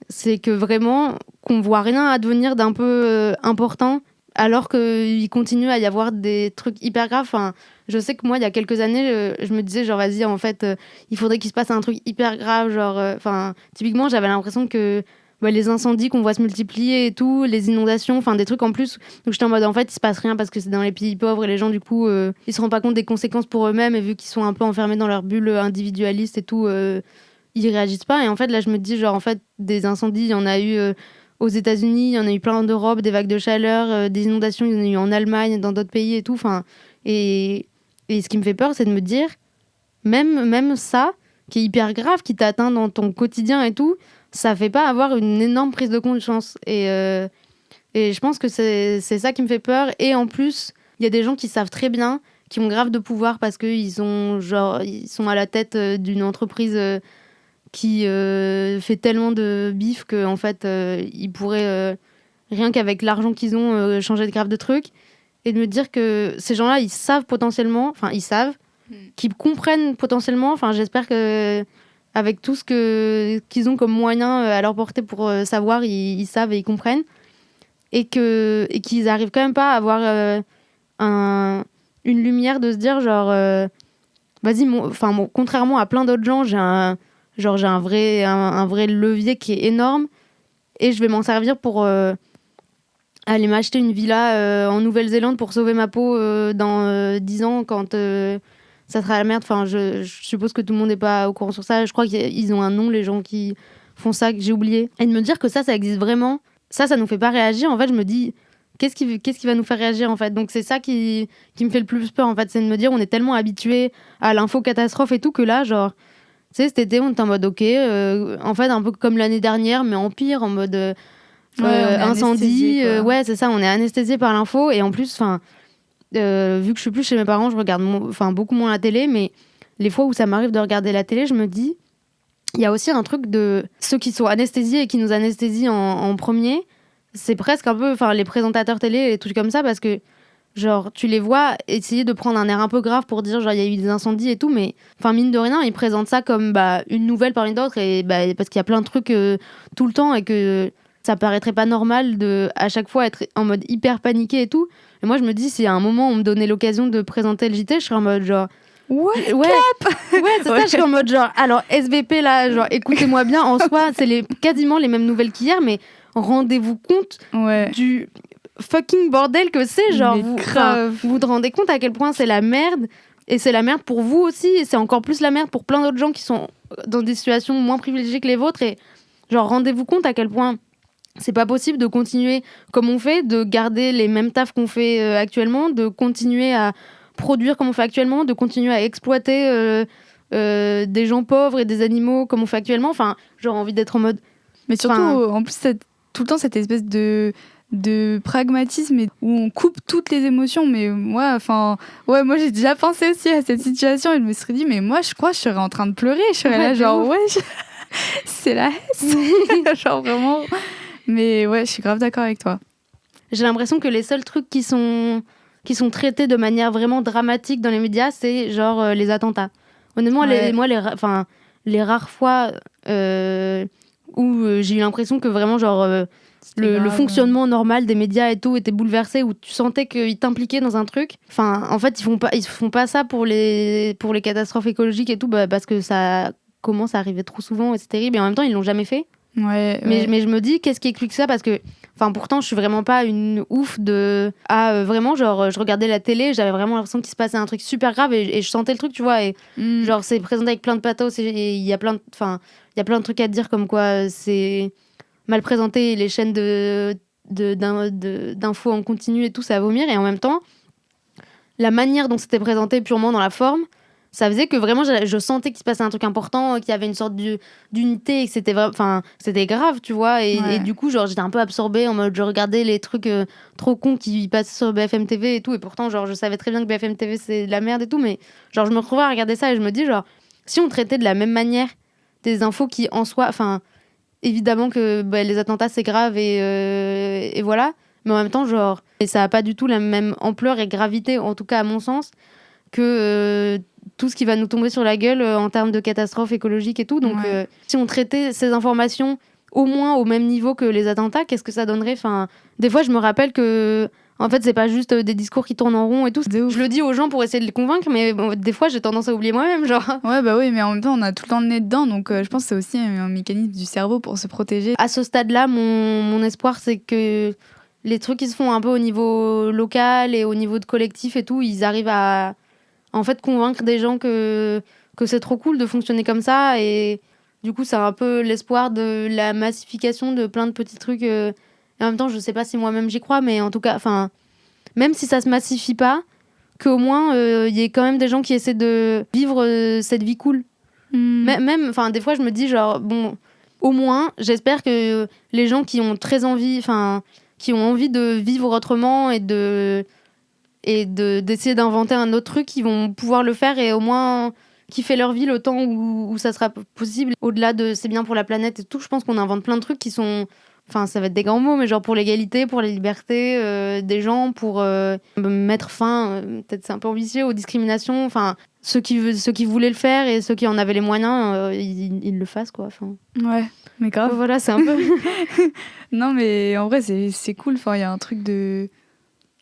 C'est que vraiment, qu'on voit rien advenir d'un peu important, alors qu'il continue à y avoir des trucs hyper graves. Enfin, je sais que moi, il y a quelques années, je me disais, genre, vas-y, en fait, il faudrait qu'il se passe un truc hyper grave. Genre, typiquement, j'avais l'impression que les incendies qu'on voit se multiplier et tout, les inondations, enfin, des trucs en plus. Donc, j'étais en mode, en fait, il se passe rien parce que c'est dans les pays pauvres et les gens, du coup, ils se rendent pas compte des conséquences pour eux-mêmes et vu qu'ils sont un peu enfermés dans leur bulle individualiste et tout, ils réagissent pas. Et en fait, là, je me dis, genre, en fait, des incendies, il y en a eu aux États-Unis, il y en a eu plein en Europe, des vagues de chaleur, des inondations, il y en a eu en Allemagne, dans d'autres pays et tout. Enfin, et ce qui me fait peur, c'est de me dire, même ça, qui est hyper grave, qui t'atteint dans ton quotidien et tout, ça fait pas avoir une énorme prise de conscience. Et je pense que c'est ça qui me fait peur. Et en plus, il y a des gens qui savent très bien, qui ont grave de pouvoir parce qu'ils ils sont à la tête d'une entreprise qui fait tellement de bif qu'en fait, ils pourraient, rien qu'avec l'argent qu'ils ont, changer de grave de trucs. Et de me dire que ces gens-là, ils savent potentiellement, enfin, ils savent, qu'ils comprennent potentiellement. Enfin, j'espère que avec tout ce qu'ils ont comme moyen à leur portée pour savoir, ils savent et ils comprennent. Et qu'ils arrivent quand même pas à avoir une lumière de se dire, genre, vas-y, contrairement à plein d'autres gens, j'ai un vrai levier qui est énorme et je vais m'en servir pour aller m'acheter une villa en Nouvelle-Zélande pour sauver ma peau dans 10 ans quand ça sera la merde. Enfin, je suppose que tout le monde n'est pas au courant sur ça. Je crois qu'ils ont un nom, les gens qui font ça, que j'ai oublié. Et de me dire que ça existe vraiment, ça nous fait pas réagir. En fait, je me dis, qu'est-ce qui va nous faire réagir, en fait? Donc, c'est ça qui me fait le plus peur, en fait. C'est de me dire, on est tellement habitués à l'info catastrophe et tout que là, genre... Tu sais, cet été, on était en mode ok, en fait, un peu comme l'année dernière, mais en pire, en mode incendie. Ouais, c'est ça, on est anesthésié par l'info. Et en plus, vu que je suis plus chez mes parents, je regarde beaucoup moins la télé, mais les fois où ça m'arrive de regarder la télé, je me dis, il y a aussi un truc de ceux qui sont anesthésiés et qui nous anesthésient en premier. C'est presque un peu les présentateurs télé et tout comme ça, parce que genre, tu les vois essayer de prendre un air un peu grave pour dire, genre, il y a eu des incendies et tout, mais, mine de rien, ils présentent ça comme une nouvelle parmi d'autres, et parce qu'il y a plein de trucs tout le temps, et que ça paraîtrait pas normal de à chaque fois être en mode hyper paniqué et tout. Et moi je me dis, si à un moment on me donnait l'occasion de présenter le JT, je serais en mode genre Ouais, ouais, c'est ça, je suis en mode genre alors SVP là, genre écoutez-moi bien, en soi c'est quasiment les mêmes nouvelles qu'hier, mais rendez-vous compte du fucking bordel que c'est, genre vous vous rendez compte à quel point c'est la merde. Et c'est la merde pour vous aussi, et c'est encore plus la merde pour plein d'autres gens qui sont dans des situations moins privilégiées que les vôtres. Et genre, rendez-vous compte à quel point c'est pas possible de continuer comme on fait, de garder les mêmes tafs qu'on fait actuellement, de continuer à produire comme on fait actuellement, de continuer à exploiter des gens pauvres et des animaux comme on fait actuellement. Enfin, j'aurais envie d'être en mode... Mais surtout, en plus, tout le temps, cette espèce de pragmatisme où on coupe toutes les émotions. Mais moi j'ai déjà pensé aussi à cette situation et je me serais dit, mais moi je crois que je serais en train de pleurer, je serais là genre c'est la haisse. Genre vraiment. Mais ouais, je suis grave d'accord avec toi. J'ai l'impression que les seuls trucs qui sont traités de manière vraiment dramatique dans les médias, c'est genre les attentats. Honnêtement, les rares fois où j'ai eu l'impression que vraiment genre le fonctionnement normal des médias et tout était bouleversé, où tu sentais qu'ils t'impliquaient dans un truc. Enfin, en fait, ils font pas ça pour les catastrophes écologiques et tout, parce que ça commence à arriver trop souvent et c'est terrible. Et en même temps, ils l'ont jamais fait. Mais je me dis, qu'est-ce qui explique ça ? Parce que, pourtant, je suis vraiment pas une ouf de... vraiment, genre, je regardais la télé, j'avais vraiment l'impression qu'il se passait un truc super grave et je sentais le truc, tu vois. Et genre, c'est présenté avec plein de pathos et il y a plein de trucs à dire comme quoi c'est mal présenté, les chaînes d'infos en continu et tout, c'est à vomir. Et en même temps, la manière dont c'était présenté purement dans la forme, ça faisait que vraiment je sentais qu'il se passait un truc important, qu'il y avait une sorte d'unité et que c'était grave, tu vois. Et du coup, genre, j'étais un peu absorbée en mode je regardais les trucs trop cons qui passaient sur BFM TV et tout. Et pourtant, genre, je savais très bien que BFM TV c'est de la merde et tout. Mais genre, je me retrouvais à regarder ça et je me dis, genre, si on traitait de la même manière des infos qui en soi... Évidemment que les attentats c'est grave et voilà, mais en même temps genre ça a pas du tout la même ampleur et gravité, en tout cas à mon sens, que tout ce qui va nous tomber sur la gueule en termes de catastrophes écologiques et tout. Donc si on traitait ces informations au moins au même niveau que les attentats, qu'est-ce que ça donnerait ? Des fois je me rappelle que en fait c'est pas juste des discours qui tournent en rond et tout. Je le dis aux gens pour essayer de les convaincre, mais des fois j'ai tendance à oublier moi-même, genre. Ouais, bah oui, mais en même temps on a tout le temps le nez dedans, donc je pense que c'est aussi un mécanisme du cerveau pour se protéger. À ce stade-là, mon espoir c'est que les trucs qui se font un peu au niveau local et au niveau de collectif et tout, ils arrivent à en fait convaincre des gens que c'est trop cool de fonctionner comme ça. Et du coup c'est un peu l'espoir de la massification de plein de petits trucs. Et en même temps, je sais pas si moi-même j'y crois, mais en tout cas, même si ça se massifie pas, qu'au moins y ait quand même des gens qui essaient de vivre cette vie cool. Même, des fois, je me dis genre bon, au moins, j'espère que les gens qui ont très envie, qui ont envie de vivre autrement et d'essayer d'inventer un autre truc, ils vont pouvoir le faire et au moins kiffer leur vie le temps où ça sera possible. Au-delà de c'est bien pour la planète et tout, je pense qu'on invente plein de trucs qui sont... ça va être des grands mots, mais genre pour l'égalité, pour la liberté des gens, pour mettre fin, peut-être c'est un peu ambitieux, aux discriminations. Ceux qui voulaient le faire et ceux qui en avaient les moyens, ils le fassent, quoi. Ouais, mais grave. Voilà, c'est un peu... Non, mais en vrai, c'est cool. Il y a un truc de...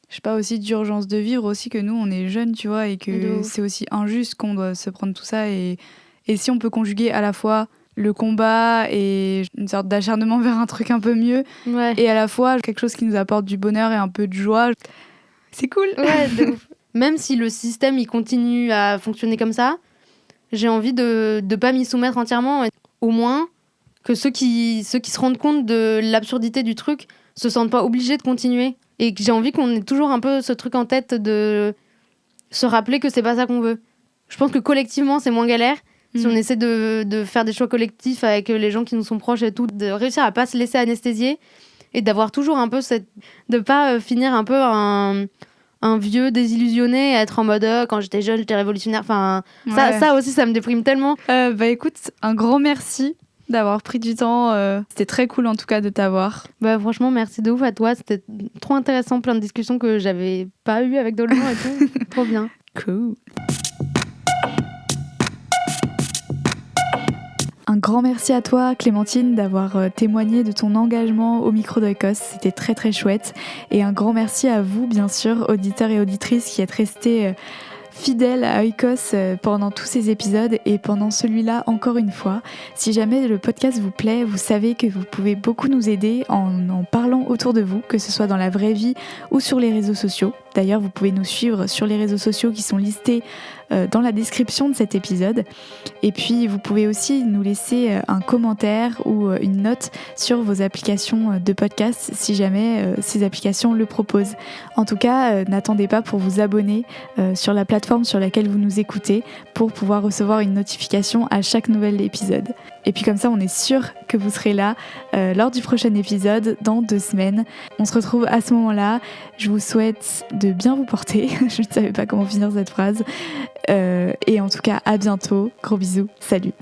Je sais pas, aussi d'urgence de vivre aussi, que nous, on est jeunes, tu vois, et que c'est aussi injuste qu'on doit se prendre tout ça. Et si on peut conjuguer à la fois le combat et une sorte d'acharnement vers un truc un peu mieux, et à la fois quelque chose qui nous apporte du bonheur et un peu de joie, c'est cool. Ouais, de ouf. Même si le système il continue à fonctionner comme ça, j'ai envie de pas m'y soumettre entièrement. Au moins que ceux qui se rendent compte de l'absurdité du truc se sentent pas obligés de continuer. Et que j'ai envie qu'on ait toujours un peu ce truc en tête de se rappeler que c'est pas ça qu'on veut. Je pense que collectivement c'est moins galère. Si on essaie de faire des choix collectifs avec les gens qui nous sont proches et tout, de réussir à pas se laisser anesthésier et d'avoir toujours un peu de pas finir un peu un vieux désillusionné, être en mode quand j'étais jeune j'étais révolutionnaire. Ça aussi ça me déprime tellement. Écoute, un grand merci d'avoir pris du temps. C'était très cool en tout cas de t'avoir. Franchement merci de ouf à toi, c'était trop intéressant, plein de discussions que j'avais pas eues avec d'autres gens et tout. Trop bien. Cool. Un grand merci à toi Clémentine d'avoir témoigné de ton engagement au micro d'Oikos, c'était très très chouette. Et un grand merci à vous bien sûr, auditeurs et auditrices qui êtes restés fidèle à Oikos pendant tous ces épisodes et pendant celui-là encore une fois. Si jamais le podcast vous plaît, vous savez que vous pouvez beaucoup nous aider en parlant autour de vous, que ce soit dans la vraie vie ou sur les réseaux sociaux. D'ailleurs, vous pouvez nous suivre sur les réseaux sociaux qui sont listés dans la description de cet épisode. Et puis, vous pouvez aussi nous laisser un commentaire ou une note sur vos applications de podcast si jamais ces applications le proposent. En tout cas, n'attendez pas pour vous abonner sur la plateforme sur laquelle vous nous écoutez pour pouvoir recevoir une notification à chaque nouvel épisode. Et puis comme ça, on est sûr que vous serez là lors du prochain épisode dans 2 semaines. On se retrouve à ce moment-là. Je vous souhaite de bien vous porter. Je ne savais pas comment finir cette phrase. Et en tout cas, à bientôt. Gros bisous. Salut.